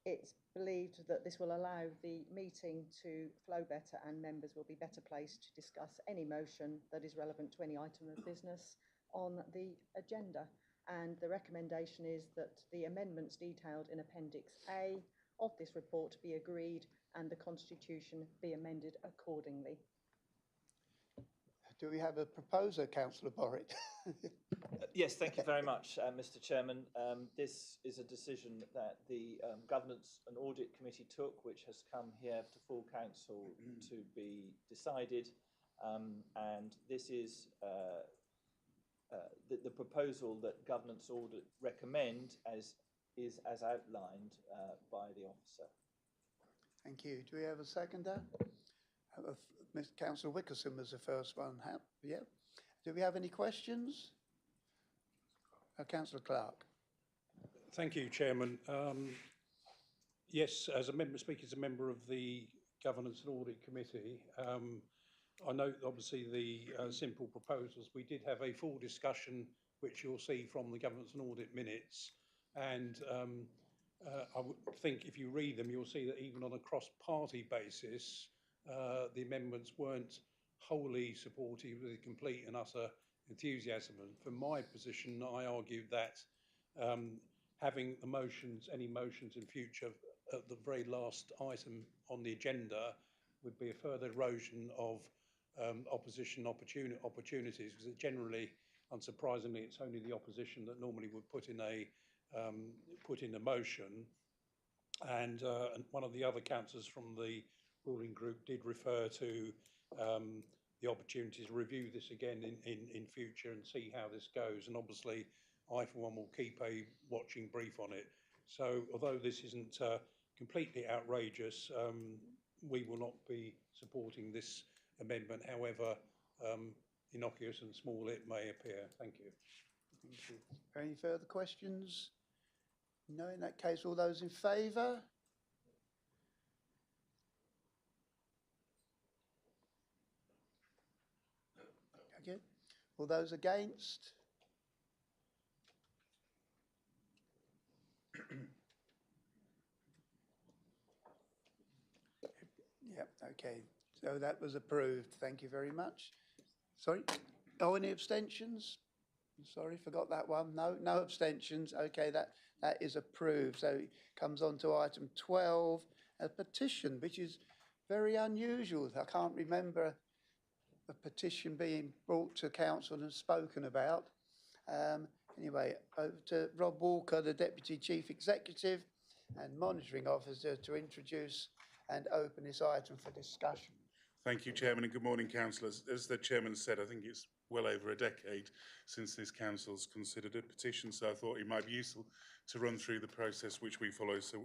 It's believed that this will allow the meeting to flow better and members will be better placed to discuss any motion that is relevant to any item of business on the agenda. And the recommendation is that the amendments detailed in Appendix A of this report be agreed and the Constitution be amended accordingly. Do we have a proposer, Councillor Borrett? Yes, thank you very much, Mr. Chairman. This is a decision that the Governance and Audit Committee took, which has come here to full council to be decided. And this is the proposal that Governance Audit recommend is as outlined by the officer. Thank you. Do we have a seconder? Mr. Councillor Wickerson was the first one. Yeah. Do we have any questions? Councillor Clark. Thank you, Chairman. Yes, as a member, speaking as a member of the Governance and Audit Committee, I note obviously the simple proposals. We did have a full discussion, which you'll see from the Governance and Audit minutes, and I would think if you read them, you'll see that even on a cross-party basis, the amendments weren't wholly supportive with complete and utter enthusiasm. And from my position, I argued that having the motions, any motions in future at the very last item on the agenda would be a further erosion of opposition opportunities, because it generally, unsurprisingly, it's only the opposition that normally would put in a motion. And one of the other councillors from the ruling group did refer to the opportunity to review this again in future and see how this goes. And obviously, I, for one, will keep a watching brief on it. So although this isn't completely outrageous, we will not be supporting this amendment, however innocuous and small it may appear. Thank you. Thank you. Any further questions? No, in that case, all those in favour? All those against? Yep, okay. So that was approved. Thank you very much. Sorry? Oh, any abstentions? Sorry, forgot that one. No, no abstentions. Okay, that is approved. So it comes on to item 12, a petition, which is very unusual. I can't remember a petition being brought to council and spoken about. Anyway, over to Rob Walker, the Deputy Chief Executive and Monitoring Officer, to introduce and open this item for discussion. Thank you, Chairman, and good morning, councillors. As the Chairman said, I think it's well over a decade since this council's considered a petition, so I thought it might be useful to run through the process which we follow, so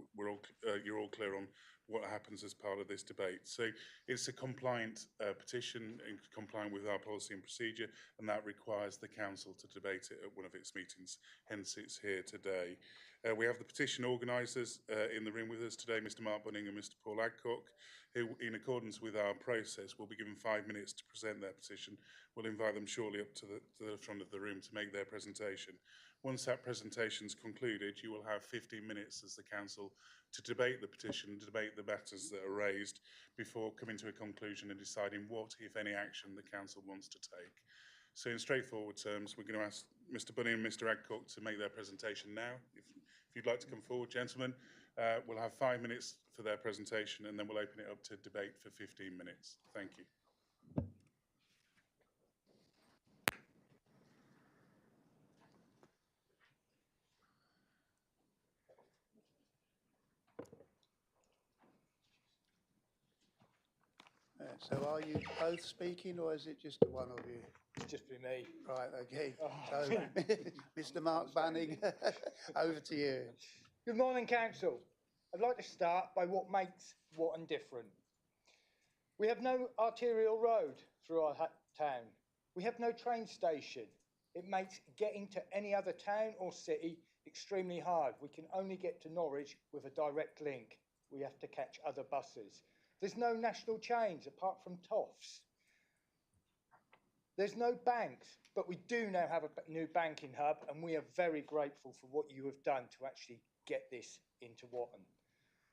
you're all clear on what happens as part of this debate. So it's a compliant petition, compliant with our policy and procedure, and that requires the council to debate it at one of its meetings, hence it's here today. We have the petition organisers in the room with us today, Mr Mark Bunning and Mr Paul Adcock, who, in accordance with our process, will be given 5 minutes to present their petition. We'll invite them shortly up to the front of the room to make their presentation. Once that presentation's concluded, you will have 15 minutes as the council to debate the petition, to debate the matters that are raised before coming to a conclusion and deciding what, if any, action the council wants to take. So in straightforward terms, we're going to ask Mr Bunny and Mr Adcock to make their presentation now. If you'd like to come forward, gentlemen, we'll have 5 minutes for their presentation and then we'll open it up to debate for 15 minutes. Thank you. So are you both speaking or is it just the one of you? It's just be me. Right, okay. So, Mr Mark Bunning, over to you. Good morning, Council. I'd like to start by what makes Watton different. We have no arterial road through our town. We have no train station. It makes getting to any other town or city extremely hard. We can only get to Norwich with a direct link. We have to catch other buses. There's no national chains apart from Toffs. There's no banks, but we do now have a new banking hub, and we are very grateful for what you have done to actually get this into Watton.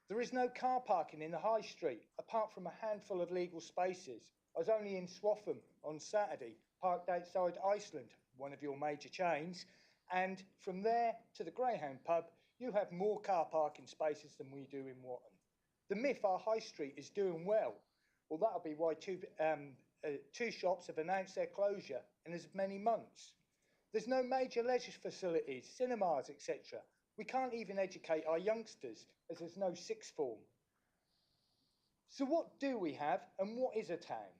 There is no car parking in the high street, apart from a handful of legal spaces. I was only in Swaffham on Saturday, parked outside Iceland, one of your major chains, and from there to the Greyhound pub, you have more car parking spaces than we do in Watton. The myth our high street is doing well. Well, that'll be why two shops have announced their closure in as many months. There's no major leisure facilities, cinemas, etc. We can't even educate our youngsters as there's no sixth form. So what do we have and what is a town?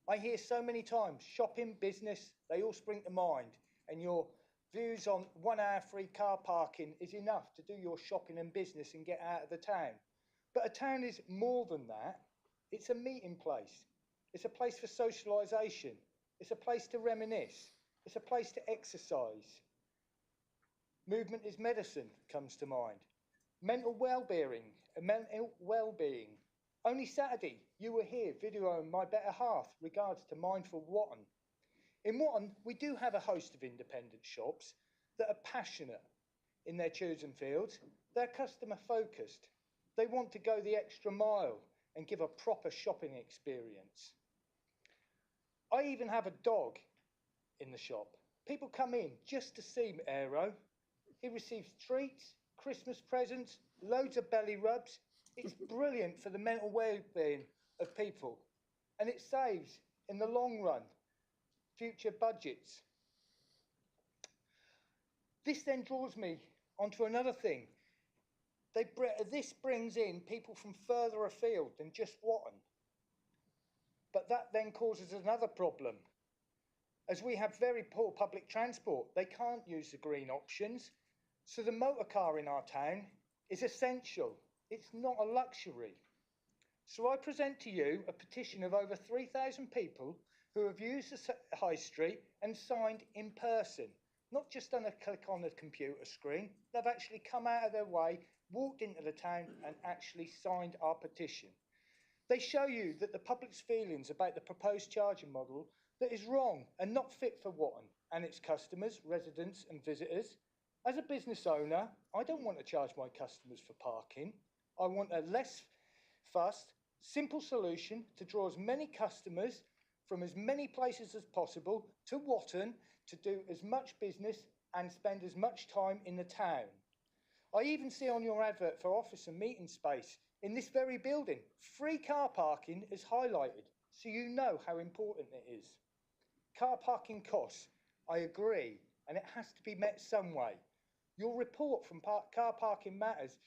I hear so many times, shopping, business, they all spring to mind, and your views on 1 hour free car parking is enough to do your shopping and business and get out of the town. But a town is more than that. It's a meeting place. It's a place for socialisation. It's a place to reminisce. It's a place to exercise. Movement is medicine comes to mind. Mental well-being. Only Saturday, you were here videoing my better half regards to Mindful Watton. In Watton, we do have a host of independent shops that are passionate in their chosen fields. They're customer focused. They want to go the extra mile and give a proper shopping experience. I even have a dog in the shop. People come in just to see Aero. He receives treats, Christmas presents, loads of belly rubs. It's brilliant for the mental well-being of people, and it saves, in the long run, future budgets. This then draws me onto another thing. This brings in people from further afield than just Watton. But that then causes another problem. As we have very poor public transport, they can't use the green options. So the motor car in our town is essential. It's not a luxury. So I present to you a petition of over 3,000 people who have used the high street and signed in person. Not just done a click on a computer screen. They've actually come out of their way, walked into the town and actually signed our petition. They show you that the public's feelings about the proposed charging model that is wrong and not fit for Watton and its customers, residents and visitors. As a business owner, I don't want to charge my customers for parking. I want a less fussed, simple solution to draw as many customers from as many places as possible to Watton to do as much business and spend as much time in the town. I even see on your advert for office and meeting space in this very building, free car parking is highlighted, so you know how important it is. Car parking costs, I agree, and it has to be met some way. Your report from Car Parking Matters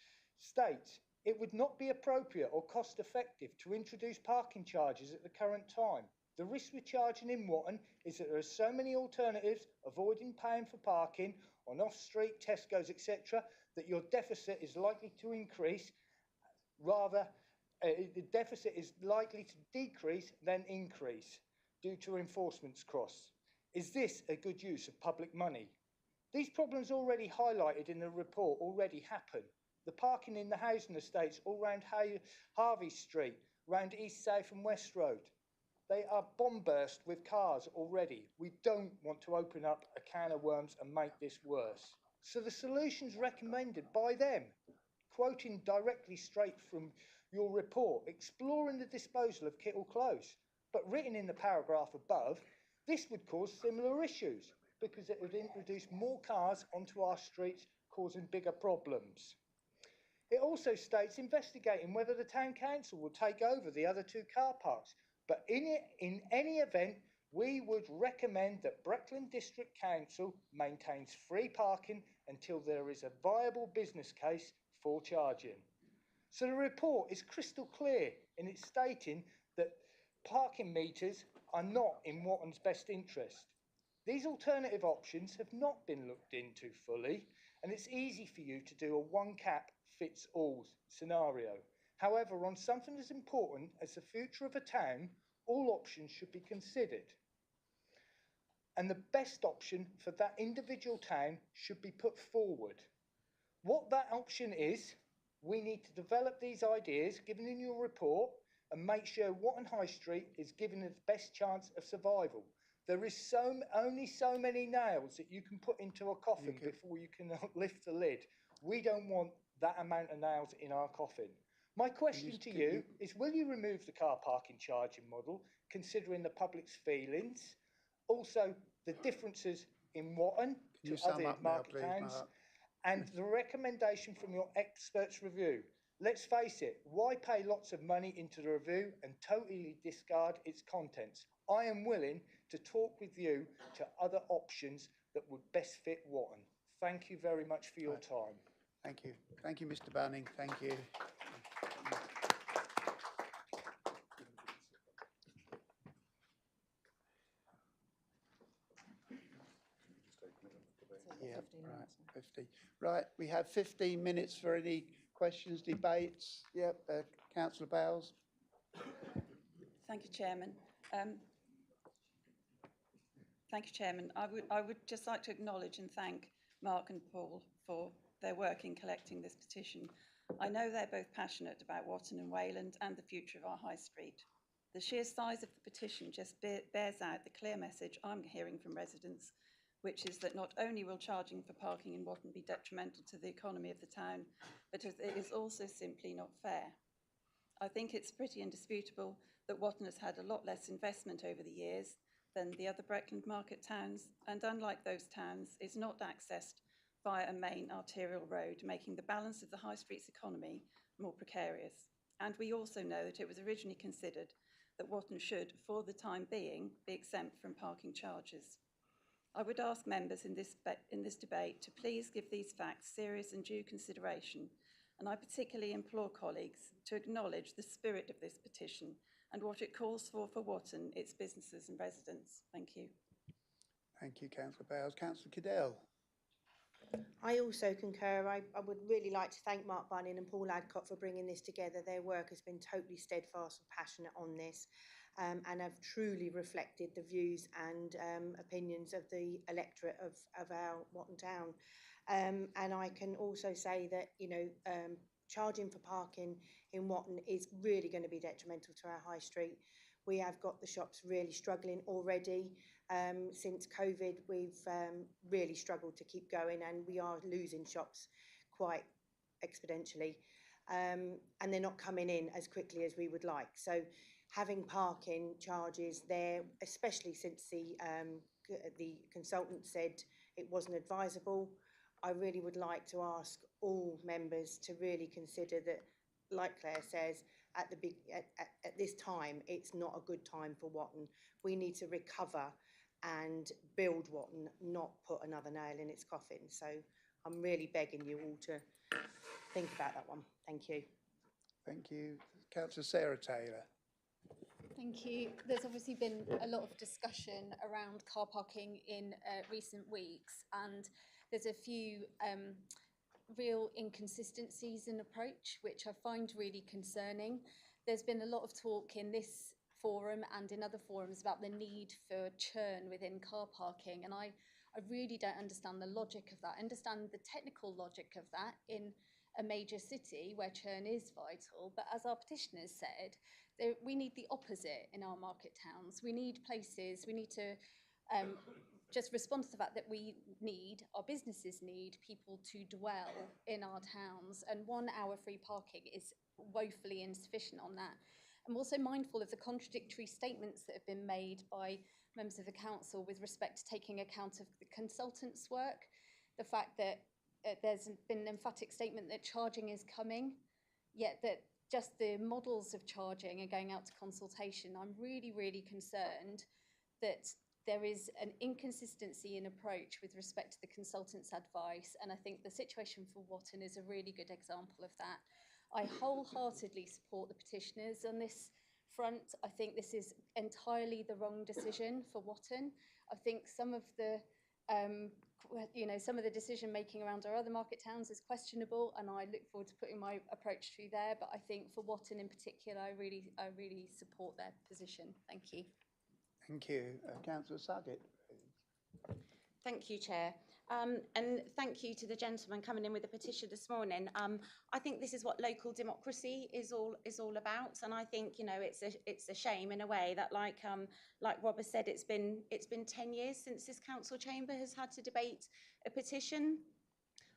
states it would not be appropriate or cost effective to introduce parking charges at the current time. The risk with charging in Watton is that there are so many alternatives avoiding paying for parking on off-street, Tesco's, etc., that your deficit is likely to increase, the deficit is likely to decrease than increase due to enforcement costs. Is this a good use of public money? These problems already highlighted in the report already happen. The parking in the housing estates all round Harvey Street, round East, South and West Road. They are bomb-burst with cars already. We don't want to open up a can of worms and make this worse. So the solutions recommended by them, quoting directly straight from your report, exploring the disposal of Kittle Close, but written in the paragraph above, this would cause similar issues because it would introduce more cars onto our streets, causing bigger problems. It also states investigating whether the town council will take over the other two car parks, but in any event, we would recommend that Breckland District Council maintains free parking until there is a viable business case for charging. So the report is crystal clear in its stating that parking meters are not in Watton's best interest. These alternative options have not been looked into fully, and it's easy for you to do a one-cap-fits-all scenario. However, on something as important as the future of a town, all options should be considered. And the best option for that individual town should be put forward. What that option is, we need to develop these ideas given in your report and make sure Watton High Street is given its best chance of survival. There is only so many nails that you can put into a coffin before you can lift the lid. We don't want that amount of nails in our coffin. My question to you is, will you remove the car parking charging model, considering the public's feelings, also the differences in Watton to other market towns, and the recommendation from your experts' review? Let's face it, why pay lots of money into the review and totally discard its contents? I am willing to talk with you to other options that would best fit Watton. Thank you very much for your time. Thank you. Thank you, Mr. Banning. Thank you. Yeah, right, 50. Right, we have 15 minutes for any questions, debates. Yep, Councillor Bowles. Thank you, Chairman. Thank you, Chairman. I would just like to acknowledge and thank Mark and Paul for their work in collecting this petition. I know they're both passionate about Watton and Wayland and the future of our high street. The sheer size of the petition just bears out the clear message I'm hearing from residents, which is that not only will charging for parking in Watton be detrimental to the economy of the town, but it is also simply not fair. I think it's pretty indisputable that Watton has had a lot less investment over the years than the other Breckland market towns, and unlike those towns, is not accessed via a main arterial road, making the balance of the high street's economy more precarious. And we also know that it was originally considered that Watton should, for the time being, be exempt from parking charges. I would ask members in this debate to please give these facts serious and due consideration, and I particularly implore colleagues to acknowledge the spirit of this petition and what it calls for Watton, its businesses and residents. Thank you. Thank you, Councillor Bowles. Councillor Cadell. I also concur. I would really like to thank Mark Bunning and Paul Adcock for bringing this together. Their work has been totally steadfast and passionate on this, and have truly reflected the views and opinions of the electorate of our Watton town. And I can also say that, charging for parking in Watton is really going to be detrimental to our high street. We have got the shops really struggling already. Since COVID, we've really struggled to keep going, and we are losing shops quite exponentially. And they're not coming in as quickly as we would like. So having parking charges there, especially since the consultant said it wasn't advisable, I really would like to ask all members to really consider that, like Claire says, at this time, it's not a good time for Watton. We need to recover and build Watton, not put another nail in its coffin. So I'm really begging you all to think about that one. Thank you. Thank you. Councillor Sarah Taylor. Thank you. There's obviously been a lot of discussion around car parking in recent weeks, and there's a few real inconsistencies in approach, which I find really concerning. There's been a lot of talk in this forum and in other forums about the need for churn within car parking, and I really don't understand the logic of that. I understand the technical logic of that in a major city where churn is vital, but as our petitioners said, we need the opposite in our market towns. We need places, we need to just respond to the fact that our businesses need people to dwell in our towns, and 1 hour free parking is woefully insufficient on that. I'm also mindful of the contradictory statements that have been made by members of the council with respect to taking account of the consultants' work, the fact that there's been an emphatic statement that charging is coming, yet that just the models of charging are going out to consultation. I'm really, really concerned that there is an inconsistency in approach with respect to the consultants' advice, and I think the situation for Watton is a really good example of that. I wholeheartedly support the petitioners on this front. I think this is entirely the wrong decision for Watton. I think some of the some of the decision making around our other market towns is questionable, and I look forward to putting my approach through there. But I think for Watton in particular, I really support their position. Thank you. Thank you. Councillor Saggett. Thank you, Chair. And thank you to the gentleman coming in with the petition this morning. I think this is what local democracy is all about, and I think it's a shame in a way that like Rob has said, it's been 10 years since this council chamber has had to debate a petition.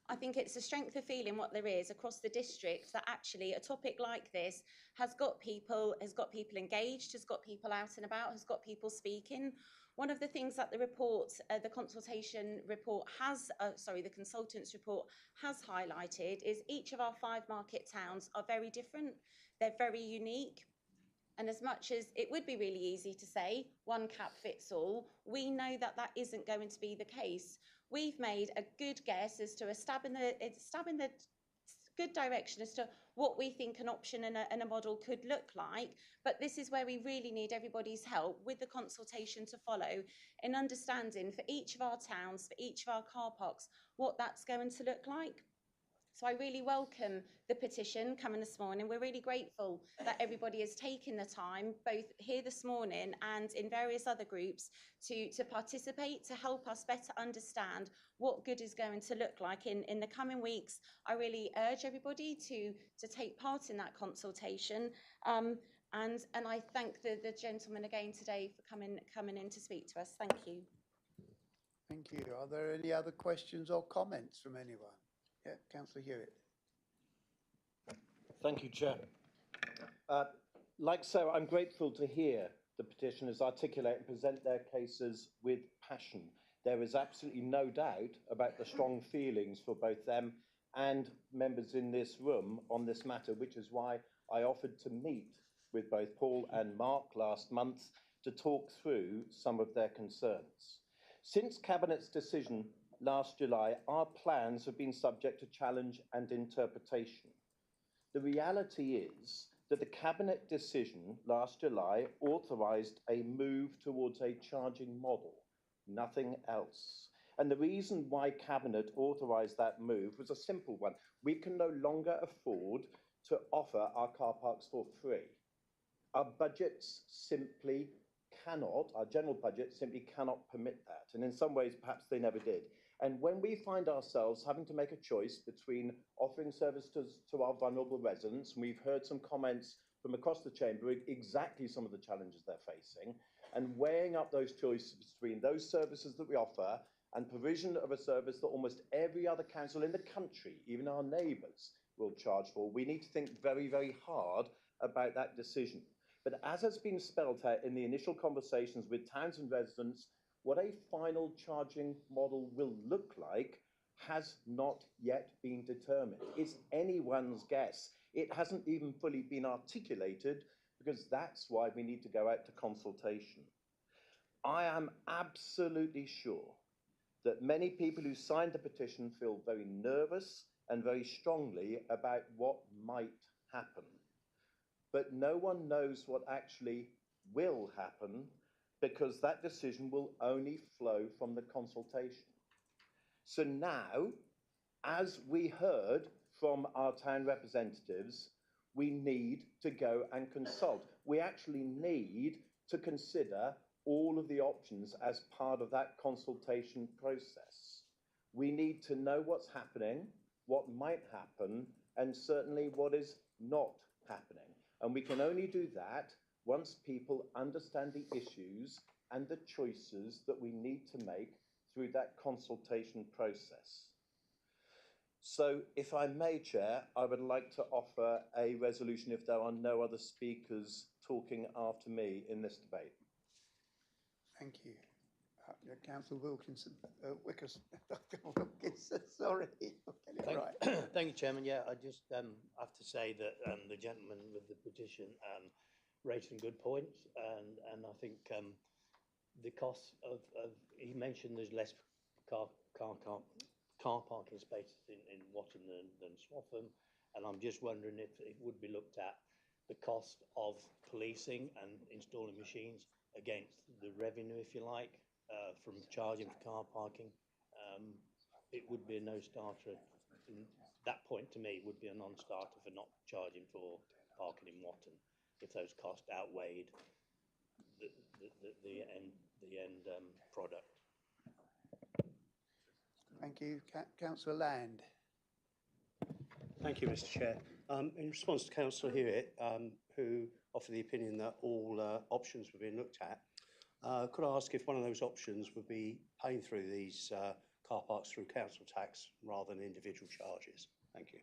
I think it's a strength of feeling what there is across the district that actually a topic like this has got people engaged, has got people out and about, has got people speaking. One of the things that the report, the consultation report the consultants report has highlighted is each of our 5 market towns are very different. They're very unique. And as much as it would be really easy to say one cap fits all, we know that that isn't going to be the case. We've made a good guess as to a stab in the good direction as to what we think an option and a model could look like. But this is where we really need everybody's help with the consultation to follow in understanding for each of our towns, for each of our car parks, what that's going to look like. So I really welcome the petition coming this morning. We're really grateful that everybody has taken the time, both here this morning and in various other groups, to participate, to help us better understand what good is going to look like in the coming weeks. I really urge everybody to take part in that consultation. And I thank the gentleman again today for coming in to speak to us. Thank you. Thank you. Are there any other questions or comments from anyone? Yeah, Councillor Hewitt. Thank you, Chair. Like Sarah, I'm grateful to hear the petitioners articulate and present their cases with passion. There is absolutely no doubt about the strong feelings for both them and members in this room on this matter, which is why I offered to meet with both Paul and Mark last month to talk through some of their concerns. Since Cabinet's decision last July, our plans have been subject to challenge and interpretation. The reality is that the Cabinet decision last July authorised a move towards a charging model, nothing else. And the reason why Cabinet authorised that move was a simple one. We can no longer afford to offer our car parks for free. Our budgets simply cannot, our general budget simply cannot permit that. And in some ways, perhaps they never did. And when we find ourselves having to make a choice between offering service to our vulnerable residents, and we've heard some comments from across the chamber exactly some of the challenges they're facing, and weighing up those choices between those services that we offer and provision of a service that almost every other council in the country, even our neighbours, will charge for, we need to think very, very hard about that decision. But as has been spelled out in the initial conversations with towns and residents, what a final charging model will look like has not yet been determined. It's anyone's guess. It hasn't even fully been articulated, because that's why we need to go out to consultation. I am absolutely sure that many people who signed the petition feel very nervous and very strongly about what might happen. But no one knows what actually will happen, because that decision will only flow from the consultation. So now, as we heard from our town representatives, we need to go and consult. We actually need to consider all of the options as part of that consultation process. We need to know what's happening, what might happen, and certainly what is not happening. And we can only do that once people understand the issues and the choices that we need to make through that consultation process. So, if I may, Chair, I would like to offer a resolution if there are no other speakers talking after me in this debate. Thank you. Councillor Wilkinson, Wilkinson, sorry. Thank you, Chairman. Yeah, I just have to say that the gentleman with the petition raised some good points, and I think the cost of he mentioned there's less car parking spaces in Watton than Swaffham, and I'm just wondering if it would be looked at the cost of policing and installing machines against the revenue, if you like, from charging for car parking. It would be a no-starter. That point to me would be a non-starter for not charging for parking in Watton if those costs outweighed the end product. Thank you. Councillor Land. Thank you, Mr. Chair. In response to Councillor Hewitt, who offered the opinion that all options were being looked at, could I ask if one of those options would be paying through these car parks through council tax rather than individual charges? Thank you.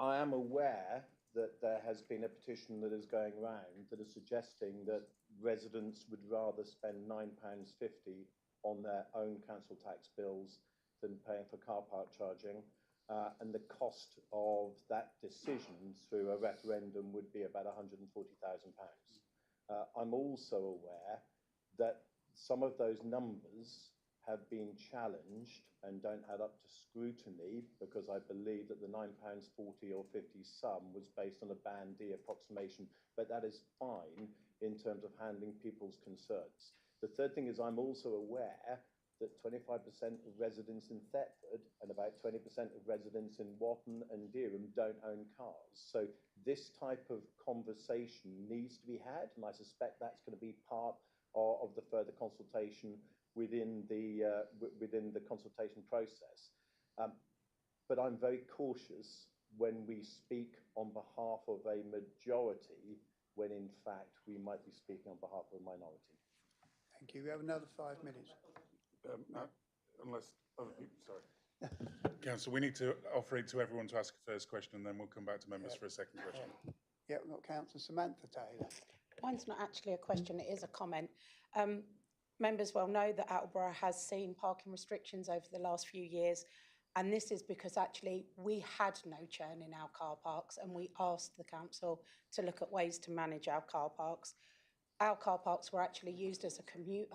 I am aware that there has been a petition that is going round that is suggesting that residents would rather spend £9.50 on their own council tax bills than paying for car park charging. And the cost of that decision through a referendum would be about £140,000. I'm also aware that some of those numbers have been challenged and don't add up to scrutiny, because I believe that the £9.40 or 50 sum was based on a Band D approximation, but that is fine in terms of handling people's concerns. The third thing is I'm also aware that 25% of residents in Thetford and about 20% of residents in Watton and Dereham don't own cars. So this type of conversation needs to be had, and I suspect that's going to be part of the further consultation within the consultation process. But I'm very cautious when we speak on behalf of a majority, when in fact we might be speaking on behalf of a minority. Thank you. We have another 5 minutes. Unless other people, sorry. Councillor, we need to offer it to everyone to ask a first question, and then we'll come back to members for a second question. Yeah, we've got Councillor Samantha Taylor. Mine's not actually a question, it is a comment. Members well know that Attleborough has seen parking restrictions over the last few years, and this is because actually we had no churn in our car parks, and we asked the council to look at ways to manage our car parks. Our car parks were actually used as a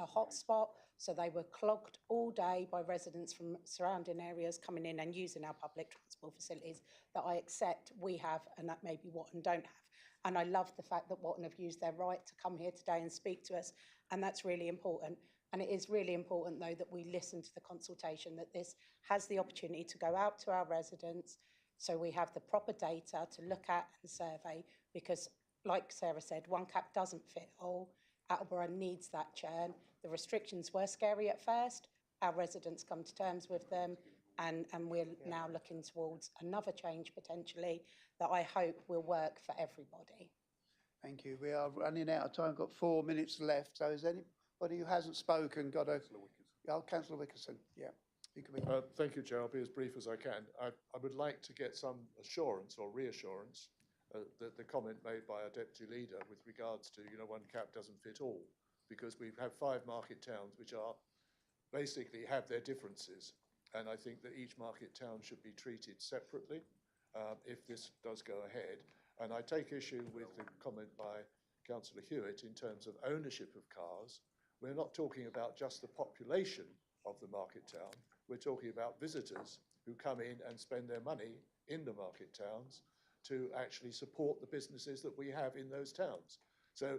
hotspot, so they were clogged all day by residents from surrounding areas coming in and using our public transport facilities that I accept we have and that maybe Watton don't have. And I love the fact that Watton have used their right to come here today and speak to us, and that's really important. And it is really important, though, that we listen to the consultation, that this has the opportunity to go out to our residents so we have the proper data to look at and survey, because like Sarah said, one cap doesn't fit all. Attleborough needs that churn. The restrictions were scary at first. Our residents come to terms with them, and we're now looking towards another change potentially that I hope will work for everybody. Thank you. We are running out of time. Got 4 minutes left. So is anybody who hasn't spoken got a... Oh, Councillor Wickerson. Yeah. You can be... Thank you, Chair. I'll be as brief as I can. I would like to get some assurance or reassurance that the comment made by our Deputy Leader with regards to, one cap doesn't fit all, because we have 5 market towns which are basically have their differences. And I think that each market town should be treated separately if this does go ahead. And I take issue with the comment by Councillor Hewitt in terms of ownership of cars. We're not talking about just the population of the market town. We're talking about visitors who come in and spend their money in the market towns to actually support the businesses that we have in those towns. So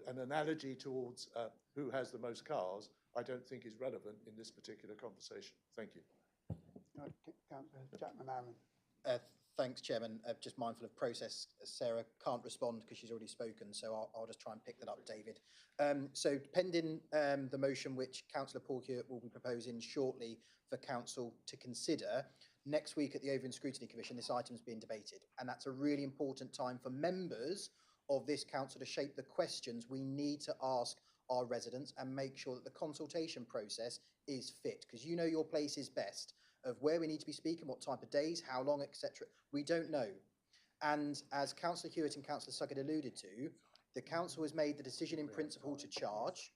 an analogy towards who has the most cars, I don't think is relevant in this particular conversation. Thank you. Councillor Chapman-Allen. Thanks, Chairman. Just mindful of process, Sarah can't respond because she's already spoken, so I'll just try and pick that up, David. So pending the motion which Councillor Paul Hewitt will be proposing shortly for Council to consider, next week at the Over and Scrutiny Commission, this item is being debated, and that's a really important time for members of this council to shape the questions we need to ask our residents and make sure that the consultation process is fit, because you know your place is best of where we need to be speaking, what type of days, how long, etc. We don't know. And as Councillor Hewitt and Councillor Suggett alluded to, the council has made the decision in principle to charge.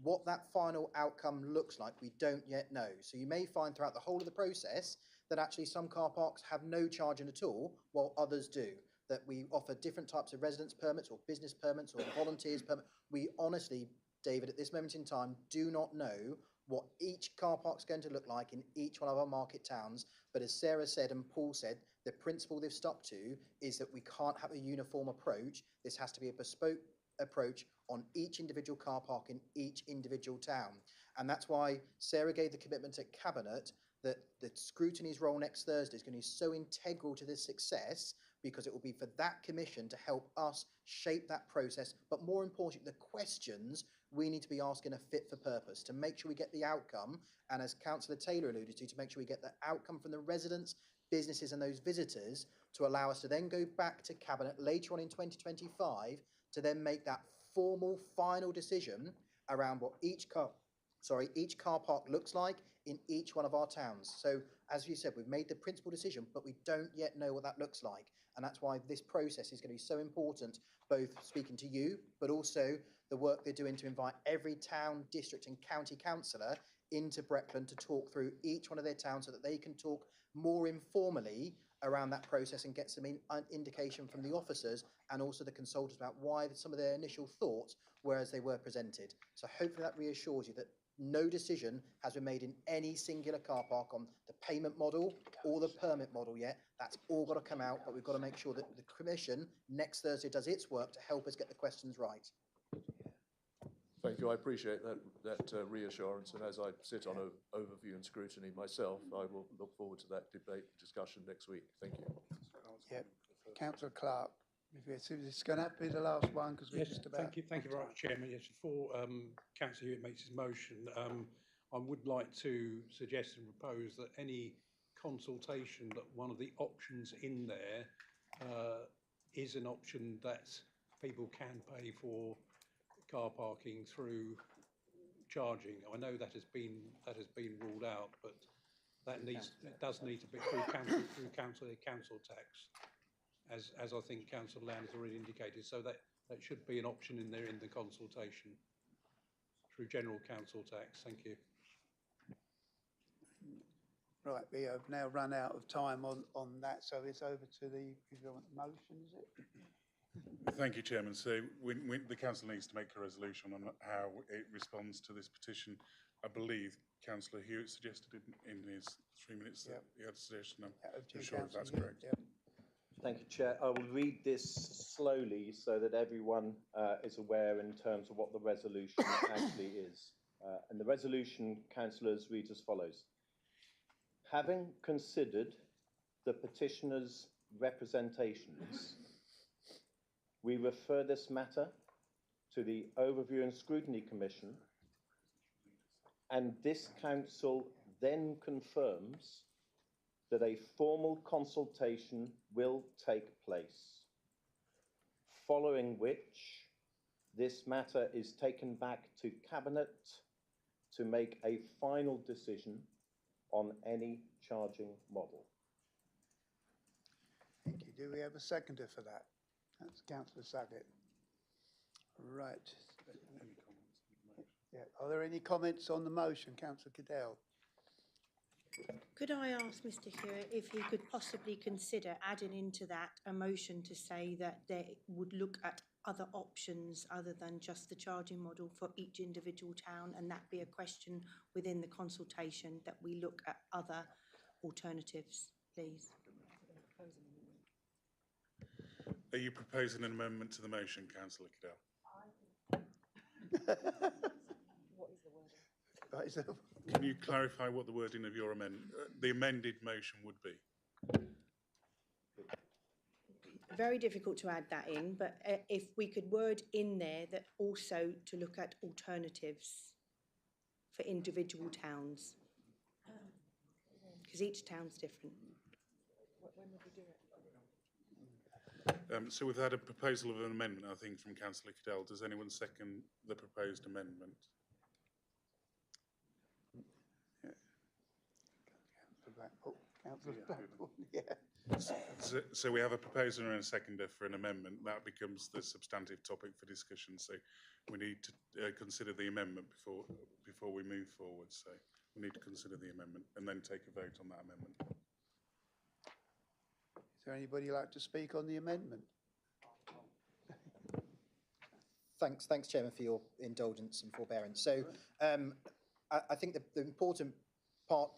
What that final outcome looks like, we don't yet know. So you may find throughout the whole of the process that actually some car parks have no charging at all, while others do. That we offer different types of residence permits or business permits or volunteers permit. We honestly, David, at this moment in time, do not know what each car park's going to look like in each one of our market towns. But as Sarah said and Paul said, the principle they've stuck to is that we can't have a uniform approach. This has to be a bespoke approach on each individual car park in each individual town. And that's why Sarah gave the commitment at Cabinet that the scrutiny's role next Thursday is going to be so integral to this success, because it will be for that commission to help us shape that process, but more importantly, the questions we need to be asking are fit for purpose to make sure we get the outcome, and as Councillor Taylor alluded to make sure we get the outcome from the residents, businesses and those visitors to allow us to then go back to Cabinet later on in 2025 to then make that formal final decision around what each car park looks like in each one of our towns. So as you said, we've made the principal decision, but we don't yet know what that looks like. And that's why this process is going to be so important, both speaking to you, but also the work they're doing to invite every town, district and county councillor into Breckland to talk through each one of their towns so that they can talk more informally around that process and get some indication from the officers and also the consultants about why some of their initial thoughts were as they were presented. So hopefully that reassures you that no decision has been made in any singular car park on the payment model or the permit model yet. That's all got to come out, but we've got to make sure that the Commission next Thursday does its work to help us get the questions right. Thank you. I appreciate that reassurance, and as I sit on overview and scrutiny myself, I will look forward to that debate discussion next week. Thank you. Yeah, Councillor Clark. It's going to have to be the last one because we're just about... Thank you very much, Chairman. Yes, before Councillor Hewitt makes his motion, I would like to suggest and propose that any consultation, that one of the options in there is an option that people can pay for car parking through charging. I know that has been ruled out, but it does need to be through council tax. As I think Councillor Land has already indicated, so that should be an option in there in the consultation through general council tax. Thank you. Right, we have now run out of time on that, so it's over to the motion, is it? Thank you, Chairman. So the council needs to make a resolution on how it responds to this petition. I believe Councillor Hewitt suggested in his 3 minutes that he had a suggestion. I'm sure that's correct. Yep. Thank you, Chair. I will read this slowly so that everyone is aware in terms of what the resolution actually is. And the resolution, councillors, reads as follows. Having considered the petitioner's representations, we refer this matter to the Overview and Scrutiny Commission and this council then confirms that a formal consultation will take place, following which this matter is taken back to Cabinet to make a final decision on any charging model. Thank you. Do we have a seconder for that? That's Councillor Sackett. Right. Yeah. Are there any comments on the motion, Councillor Cadell? Could I ask Mr Hewitt if he could possibly consider adding into that a motion to say that they would look at other options other than just the charging model for each individual town, and that be a question within the consultation that we look at other alternatives, please? Are you proposing an amendment to the motion, Councillor Cadell? What is the wording? Right, so Can you clarify what the wording of your amendment, the amended motion would be? Very difficult to add that in, but if we could word in there that also to look at alternatives for individual towns, because each town's different. When would we do it? So we've had a proposal of an amendment, I think, from Councillor Cadell. Does anyone second the proposed amendment? Yeah. Councillor Blackpool, yeah. So we have a proposer and a seconder for an amendment. That becomes the substantive topic for discussion. So we need to consider the amendment before we move forward. So we need to consider the amendment and then take a vote on that amendment. Is there anybody like to speak on the amendment? Thanks, Chairman, for your indulgence and forbearance. So I think the important part,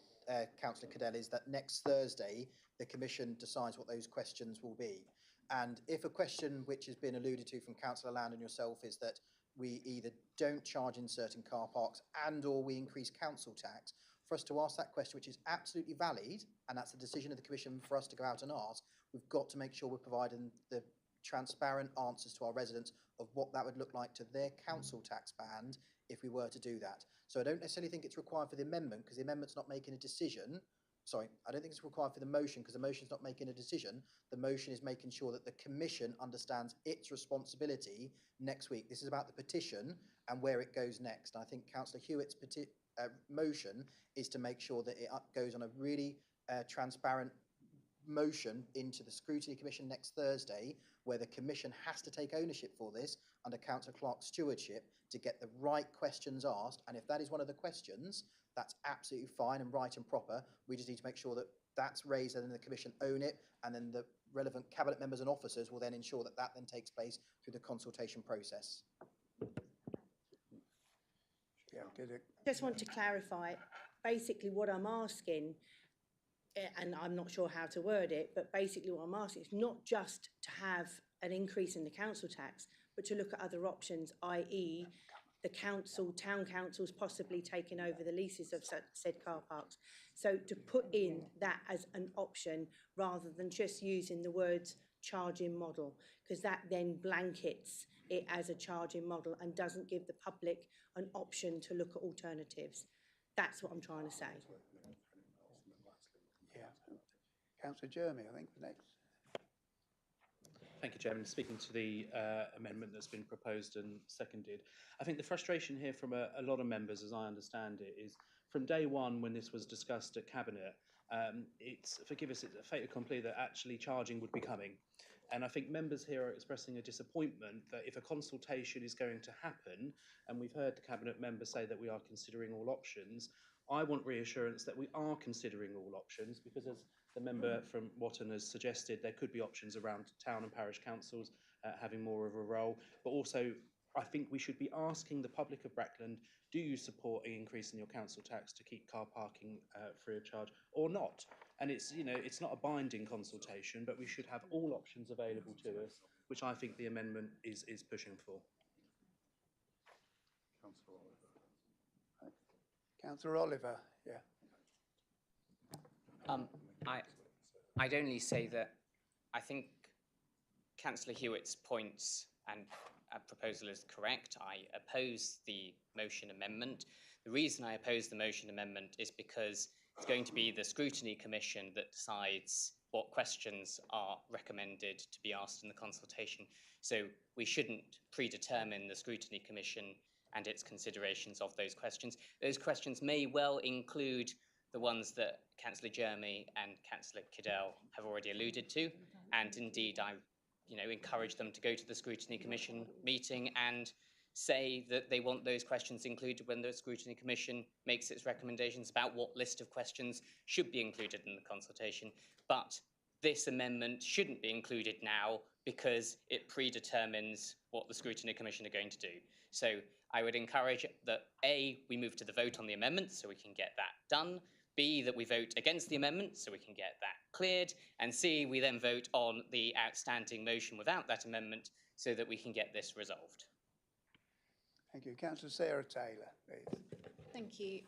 Councillor Cadell, is that next Thursday the Commission decides what those questions will be. And if a question which has been alluded to from Councillor Land and yourself is that we either don't charge in certain car parks and or we increase council tax, for us to ask that question, which is absolutely valid, and that's the decision of the Commission for us to go out and ask, we've got to make sure we're providing the transparent answers to our residents of what that would look like to their council tax band if we were to do that. So I don't necessarily think it's required for the amendment, because the amendment's not making a decision. Sorry, I don't think it's required for the motion, because the motion's not making a decision. The motion is making sure that the Commission understands its responsibility next week. This is about the petition and where it goes next. And I think Councillor Hewitt's motion is to make sure that it goes on a really transparent motion into the Scrutiny Commission next Thursday, where the Commission has to take ownership for this under Councillor Clark's stewardship to get the right questions asked. And if that is one of the questions, that's absolutely fine and right and proper. We just need to make sure that that's raised and then the Commission own it, and then the relevant Cabinet members and officers will then ensure that that then takes place through the consultation process. Yeah, get it. Just want to clarify, basically what I'm asking, and I'm not sure how to word it, but basically what I'm asking is not just to have an increase in the council tax, but to look at other options, i.e. the council, town councils possibly taking over the leases of said car parks. So to put in that as an option rather than just using the words charging model, because that then blankets it as a charging model and doesn't give the public an option to look at alternatives. That's what I'm trying to say. Yeah. Councillor Jeremy, I think, the next. Thank you, Chairman. Speaking to the amendment that's been proposed and seconded, I think the frustration here from a lot of members, as I understand it, is from day one when this was discussed at Cabinet, it's, forgive us, it's a fait accompli that actually charging would be coming. And I think members here are expressing a disappointment that if a consultation is going to happen, and we've heard the Cabinet members say that we are considering all options, I want reassurance that we are considering all options, because as the member from Watton has suggested, there could be options around town and parish councils having more of a role. But also, I think we should be asking the public of Breckland, do you support an increase in your council tax to keep car parking free of charge or not? And it's, you know, it's not a binding consultation, but we should have all options available to us, which I think the amendment is pushing for. Councillor Oliver, yeah. I'd only say that I think Councillor Hewitt's points and proposal is correct. I oppose the motion amendment. The reason I oppose the motion amendment is because it's going to be the Scrutiny Commission that decides what questions are recommended to be asked in the consultation. So we shouldn't predetermine the Scrutiny Commission and its considerations of those questions. Those questions may well include the ones that Councillor Jeremy and Councillor Cadell have already alluded to, and indeed I encourage them to go to the Scrutiny Commission meeting and say that they want those questions included when the Scrutiny Commission makes its recommendations about what list of questions should be included in the consultation. But this amendment shouldn't be included now because it predetermines what the Scrutiny Commission are going to do. So I would encourage that A, we move to the vote on the amendment so we can get that done, B, that we vote against the amendment so we can get that cleared, and C, we then vote on the outstanding motion without that amendment so that we can get this resolved. Thank you. Councillor Sarah Taylor, please. Thank you.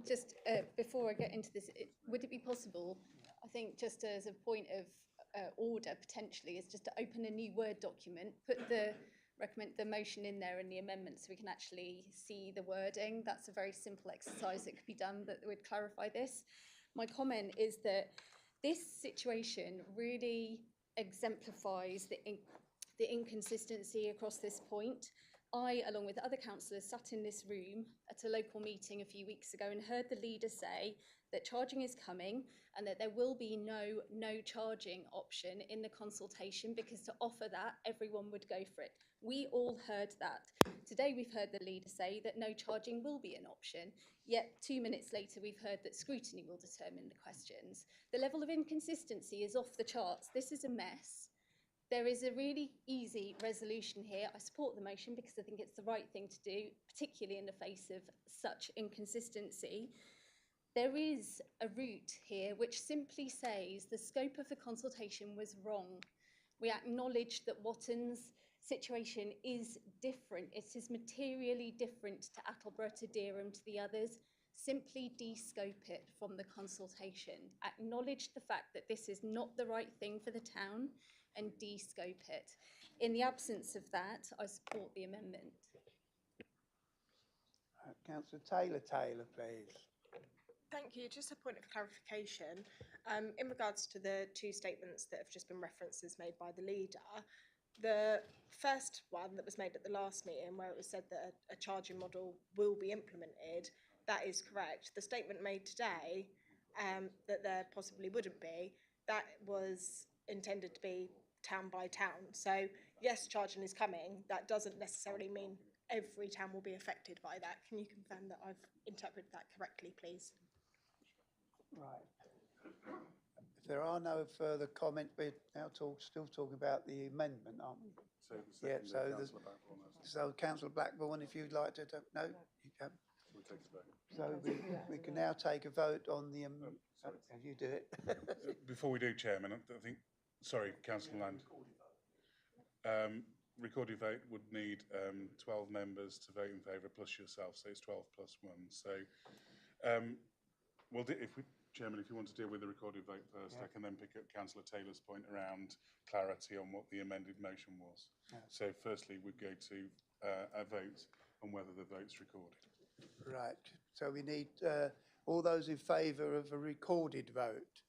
Just before I get into this, would it be possible, I think just as a point of order potentially, is just to open a new Word document, put the motion in there and the amendment so we can actually see the wording. That's a very simple exercise that could be done that would clarify this. My comment is that this situation really exemplifies the inconsistency across this point. I, along with other councillors, sat in this room at a local meeting a few weeks ago and heard the leader say that charging is coming and that there will be no charging option in the consultation, because to offer that, everyone would go for it. We all heard that. Today we've heard the leader say that no charging will be an option, yet 2 minutes later we've heard that scrutiny will determine the questions. The level of inconsistency is off the charts. This is a mess. There is a really easy resolution here. I support the motion because I think it's the right thing to do, particularly in the face of such inconsistency. There is a route here which simply says the scope of the consultation was wrong. We acknowledge that Watton's situation is different. It is materially different to Attleborough, to Dereham, to the others. Simply de-scope it from the consultation. Acknowledge the fact that this is not the right thing for the town and de-scope it. In the absence of that, I support the amendment. Councillor Taylor, please. Thank you. Just a point of clarification. In regards to the two statements that have just been references made by the leader, the first one that was made at the last meeting, where it was said that a charging model will be implemented, that is correct. The statement made today, that there possibly wouldn't be, that was intended to be town by town. So yes, charging is coming. That doesn't necessarily mean every town will be affected by that. Can you confirm that I've interpreted that correctly, please? Right. If there are no further comments, we're now still talking about the amendment, aren't we? So the Yeah, second, so Councillor Blackburn has so Councillor Blackburn, if you'd like to, no? You can. we take a vote. So we can now take a vote on the, you do it. Before we do, Chairman, I think, sorry, Councillor Land. Recorded vote would need 12 members to vote in favour plus yourself, so it's 12 plus 1. So, Chairman, if you want to deal with the recorded vote first, I can then pick up Councillor Taylor's point around clarity on what the amended motion was. Yeah. So, firstly, we'd go to a vote on whether the vote's recorded. Right, so we need all those in favour of a recorded vote.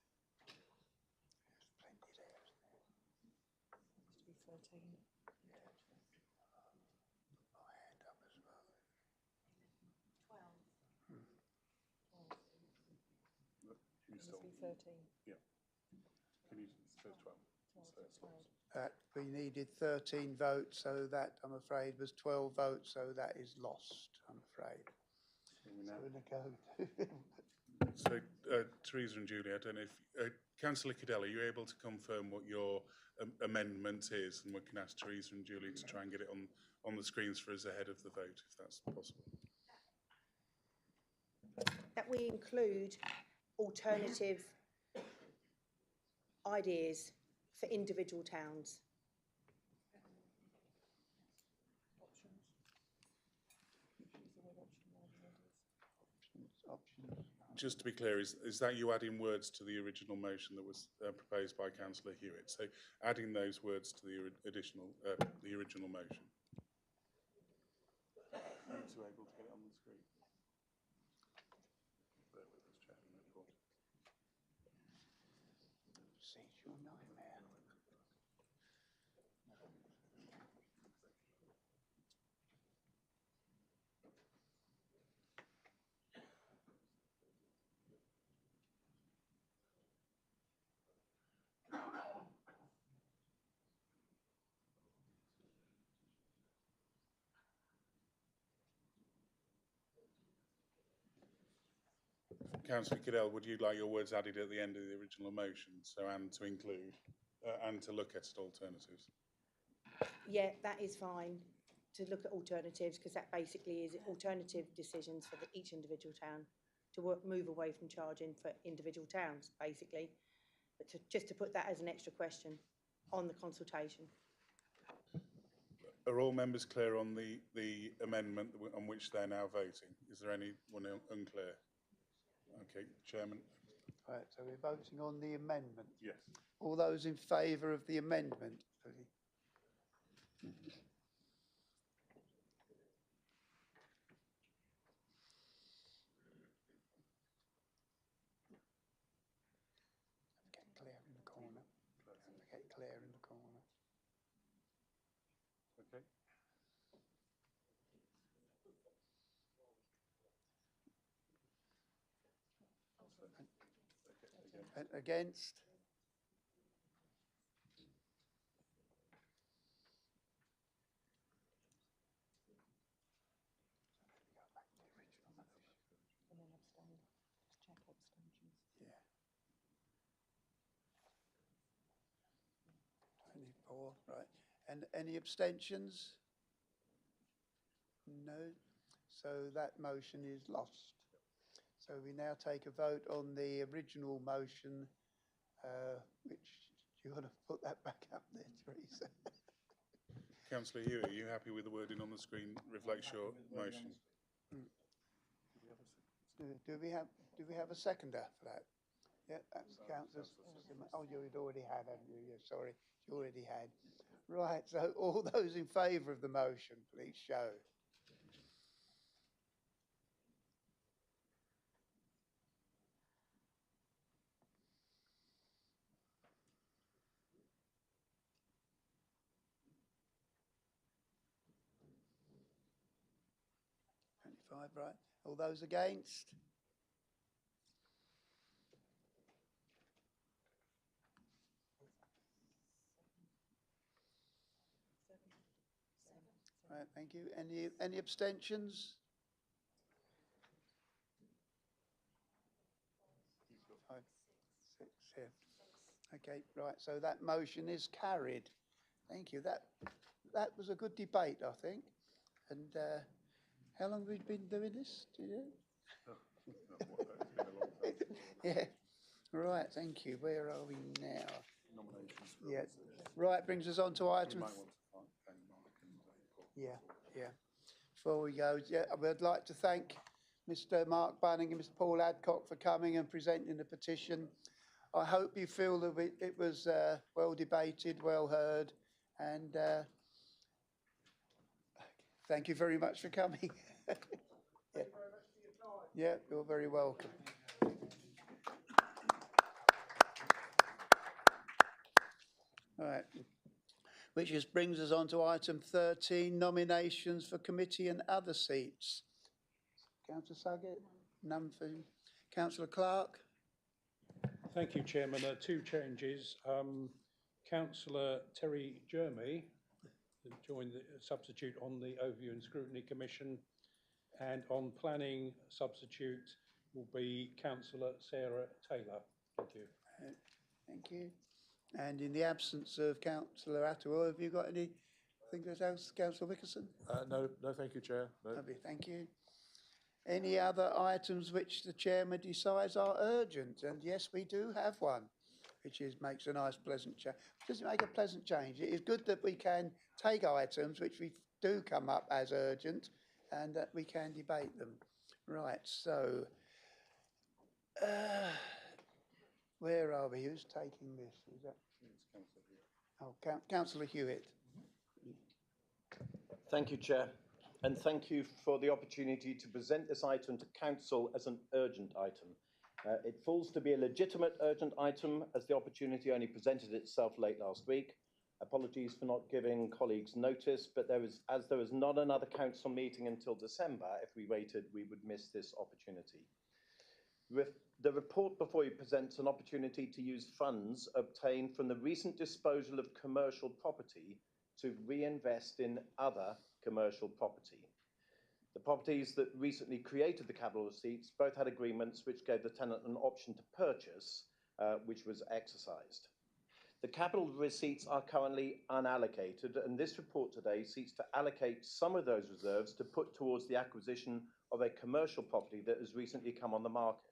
Yeah. Can you say 12? We needed 13 votes, so that, I'm afraid, was 12 votes, so that is lost, I'm afraid. So, Teresa and Julie, I don't know if Councillor Cadell, are you able to confirm what your amendment is, and we can ask Teresa and Julie to try and get it on the screens for us ahead of the vote, if that's possible. That we include alternative ideas for individual towns. Just to be clear, is that you adding words to the original motion that was proposed by Councillor Hewitt? So adding those words to the original motion. Are you able to get it on the screen? procedural nightmare. Councillor Cadell, would you like your words added at the end of the original motion, so and to include and to look at alternatives? Yeah, that is fine, to look at alternatives, because that basically is alternative decisions for each individual town, to move away from charging for individual towns, basically. But just to put that as an extra question on the consultation. Are all members clear on the amendment on which they're now voting? Is there anyone unclear? Okay, Chairman. Right, so we're voting on the amendment. Yes. All those in favour of the amendment, please. Get clear in the corner. Get clear in the corner. Okay. Against? And then abstain. Just check abstentions. Yeah. 24, right. And any abstentions? No. So that motion is lost. So we now take a vote on the original motion, which, do you want to put that back up there, Teresa? Councillor Hewitt, are you happy with the wording on the screen reflects your motion? Do we have a seconder for that? Yeah, that's councillors. Oh, you had already had, haven't you? Yeah, sorry, you already had. Right, so all those in favour of the motion, please show. Right. All those against? Right, thank you. Any abstentions? 5, 6, here. Okay, right. So that motion is carried. Thank you. That was a good debate, I think. And how long have we been doing this? Do you know? Yeah. Right. Thank you. Where are we now? Nominations. Yeah. Right. Brings us on to item. Yeah. Yeah. Before we go, yeah, I would like to thank Mr. Mark Bunning and Mr. Paul Adcock for coming and presenting the petition. I hope you feel that it was well debated, well heard, and thank you very much for coming. Yeah. Yeah, you're very welcome. All right. Which just brings us on to item 13, nominations for committee and other seats. Councillor Suggett? None for Councillor Clark? Thank you, Chairman. Two changes. Councillor Terry Jermy joined the substitute on the Overview and Scrutiny Commission, and on planning substitute will be Councillor Sarah Taylor. Thank you. Thank you. And in the absence of Councillor Atwell, have you got anything else, Councillor Wickerson? No, thank you, Chair. No. Lovely, thank you. Any other items which the chairman decides are urgent? And yes, we do have one, which makes a nice pleasant change. Does it make a pleasant change? It is good that we can take items which we do come up as urgent and that we can debate them. Right, so where are we? Who's taking this? Is that? Oh, Councillor Hewitt. Thank you, Chair, and thank you for the opportunity to present this item to Council as an urgent item. It falls to be a legitimate urgent item as the opportunity only presented itself late last week. Apologies for not giving colleagues notice, but as there is not another council meeting until December, if we waited, we would miss this opportunity. The report before you presents an opportunity to use funds obtained from the recent disposal of commercial property to reinvest in other commercial property. The properties that recently created the capital receipts both had agreements which gave the tenant an option to purchase, which was exercised. The capital receipts are currently unallocated, and this report today seeks to allocate some of those reserves to put towards the acquisition of a commercial property that has recently come on the market.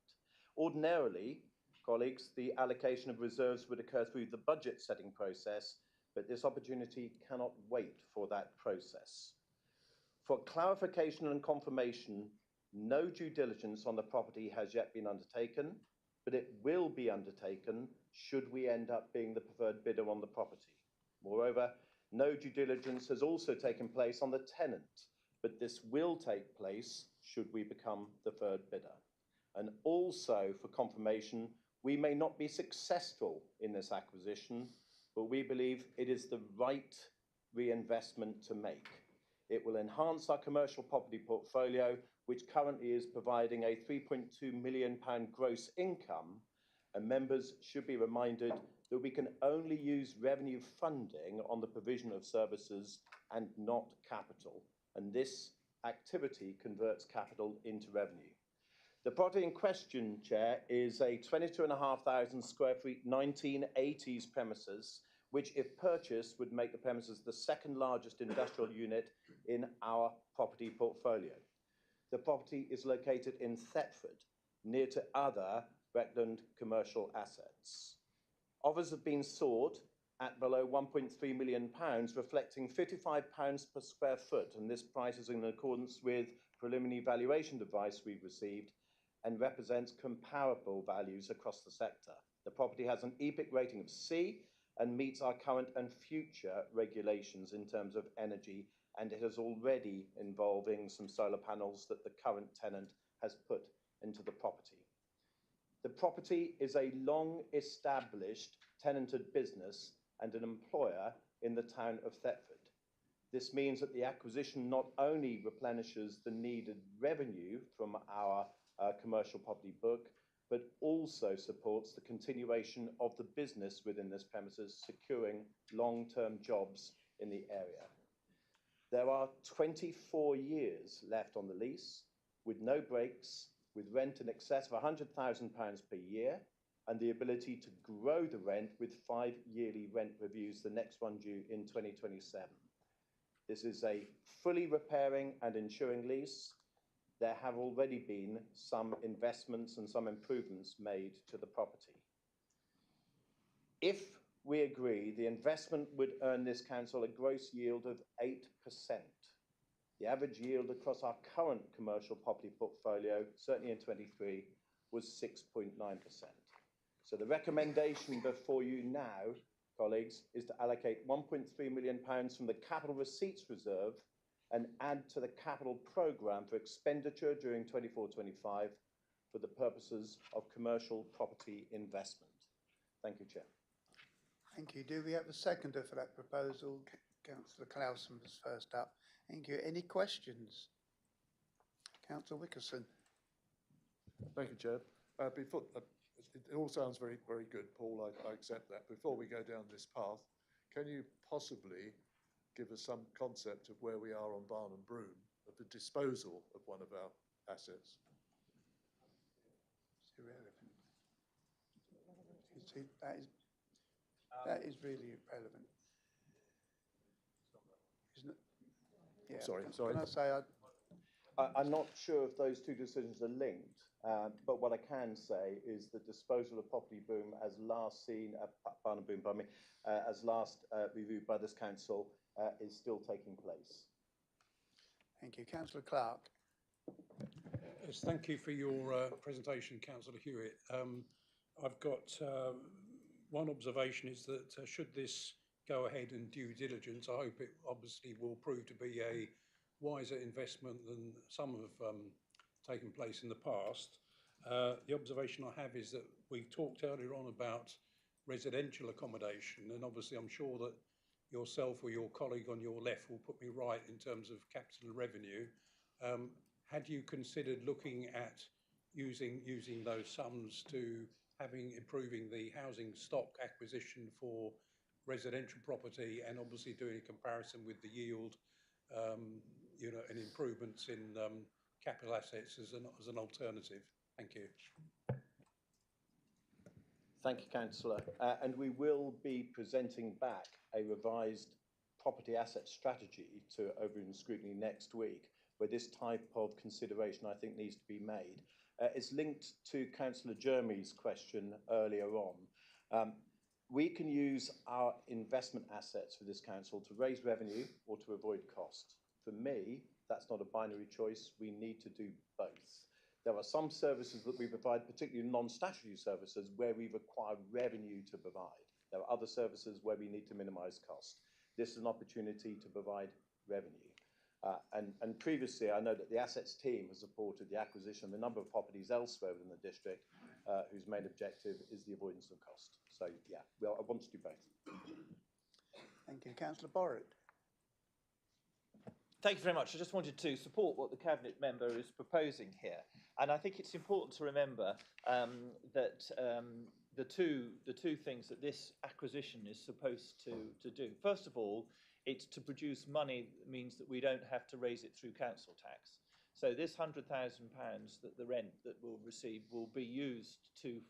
Ordinarily, colleagues, the allocation of reserves would occur through the budget setting process, but this opportunity cannot wait for that process. For clarification and confirmation, no due diligence on the property has yet been undertaken, but it will be undertaken should we end up being the preferred bidder on the property. Moreover, no due diligence has also taken place on the tenant, but this will take place should we become the third bidder. And also, for confirmation, we may not be successful in this acquisition, but we believe it is the right reinvestment to make. It will enhance our commercial property portfolio, which currently is providing a £3.2 million gross income, and members should be reminded that we can only use revenue funding on the provision of services and not capital, and this activity converts capital into revenue. The property in question, Chair, is a 22,500 square feet 1980s premises, which if purchased would make the premises the second largest industrial unit in our property portfolio. The property is located in Thetford, near to other Breckland commercial assets. Offers have been sought at below £1.3 million, reflecting £55 per square foot, and this price is in accordance with preliminary valuation advice we've received and represents comparable values across the sector. The property has an EPIC rating of C and meets our current and future regulations in terms of energy, and it is already involving some solar panels that the current tenant has put into the property. The property is a long-established tenanted business and an employer in the town of Thetford. This means that the acquisition not only replenishes the needed revenue from our commercial property book, but also supports the continuation of the business within this premises, securing long-term jobs in the area. There are 24 years left on the lease, with no breaks, with rent in excess of £100,000 per year, and the ability to grow the rent with 5 yearly rent reviews, the next one due in 2027. This is a fully repairing and insuring lease. There have already been some investments and some improvements made to the property. If we agree, the investment would earn this council a gross yield of 8%. The average yield across our current commercial property portfolio, certainly in 23, was 6.9%. So the recommendation before you now, colleagues, is to allocate £1.3 million from the capital receipts reserve and add to the capital programme for expenditure during 24-25 for the purposes of commercial property investment. Thank you, Chair. Thank you. Do we have a seconder for that proposal? Councillor Clausen was first up. Thank you. Any questions? Councillor Wickerson. Thank you, Chair. It all sounds very, very good, Paul. I accept that. Before we go down this path, can you possibly give us some concept of where we are on Barn and Broom, of the disposal of one of our assets? It's irrelevant. That is really irrelevant. Isn't it? Yeah. Sorry. Can I say I'm not sure if those two decisions are linked, but what I can say is the disposal of property boom as last seen, Barn and Broom, pardon me, as last reviewed by this council is still taking place. Thank you. Councillor Clark. Yes, thank you for your presentation, Councillor Hewitt. I've got one observation is that should this go ahead in due diligence, I hope it obviously will prove to be a wiser investment than some have taken place in the past. The observation I have is that we talked earlier on about residential accommodation, and obviously I'm sure that yourself or your colleague on your left will put me right in terms of capital revenue. Had you considered looking at using those sums to improving the housing stock acquisition for residential property, and obviously doing a comparison with the yield, and improvements in capital assets as an alternative? Thank you. Thank you, Councillor. And we will be presenting back a revised property asset strategy to Overhaul Scrutiny next week, where this type of consideration, I think, needs to be made. It's linked to Councillor Jeremy's question earlier on. We can use our investment assets for this council to raise revenue or to avoid cost. For me, that's not a binary choice. We need to do both. There are some services that we provide, particularly non-statutory services, where we require revenue to provide. There are other services where we need to minimise cost. This is an opportunity to provide revenue. And previously, I know that the assets team has supported the acquisition of a number of properties elsewhere within the district, whose main objective is the avoidance of cost. So, yeah, well, I want to do both. Thank you. Councillor Borrett. Thank you very much. I just wanted to support what the Cabinet member is proposing here. And I think it's important to remember that the two things that this acquisition is supposed to do. First of all, it's to produce money that means that we don't have to raise it through council tax. So this £100,000 that the rent that we'll receive will be used to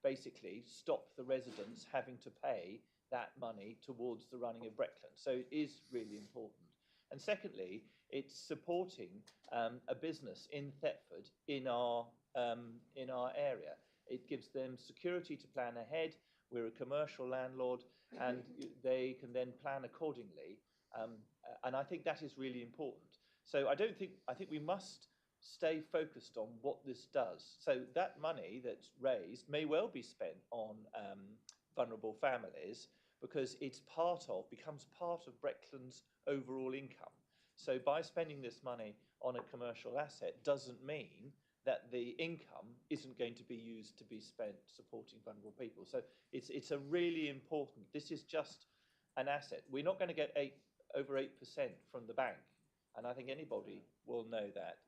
basically stop the residents having to pay that money towards the running of Breckland. So it is really important. And secondly, it's supporting a business in Thetford in our area. It gives them security to plan ahead. We're a commercial landlord, and they can then plan accordingly. And I think that is really important. So I think we must stay focused on what this does. So that money that's raised may well be spent on vulnerable families, because it's becomes part of Breckland's overall income. So by spending this money on a commercial asset doesn't mean that the income isn't going to be used to be spent supporting vulnerable people. So it's a really important, this is just an asset. We're not going to get over 8% from the bank, and I think anybody will know that.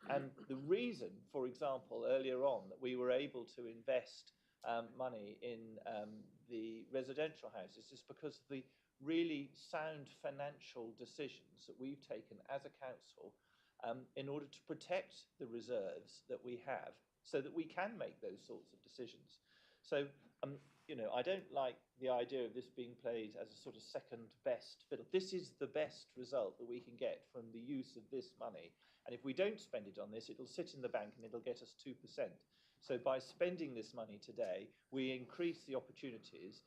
And the reason, for example, earlier on, that we were able to invest money in the residential houses is because of the really sound financial decisions that we've taken as a council in order to protect the reserves that we have, so that we can make those sorts of decisions. So, I don't like the idea of this being played as a sort of second best fiddle. This is the best result that we can get from the use of this money. And if we don't spend it on this, it'll sit in the bank and it'll get us 2%. So by spending this money today, we increase the opportunities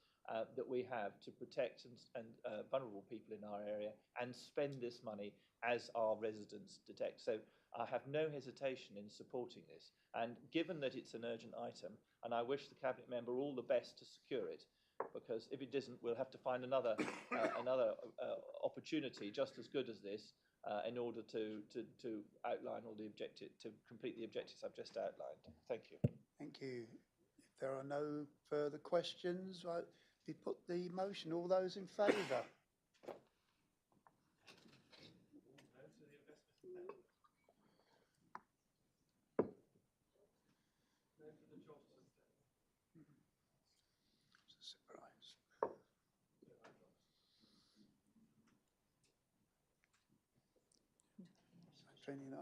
that we have to protect and vulnerable people in our area, and spend this money as our residents detect. So I have no hesitation in supporting this. And given that it's an urgent item, and I wish the Cabinet member all the best to secure it, because if it doesn't, we'll have to find another opportunity just as good as this in order to outline all the objectives, to complete the objectives I've just outlined. Thank you. Thank you. If there are no further questions, we put the motion. All those in favour?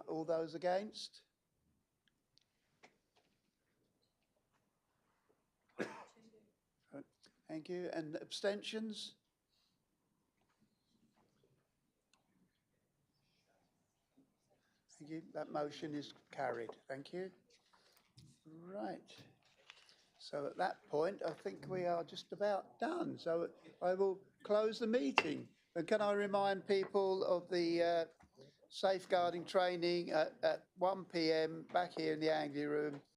All those against? Thank you. And abstentions? Thank you. That motion is carried. Thank you. Right. So at that point, I think we are just about done. So I will close the meeting. And can I remind people of the safeguarding training at 1 p.m. back here in the Anglia Room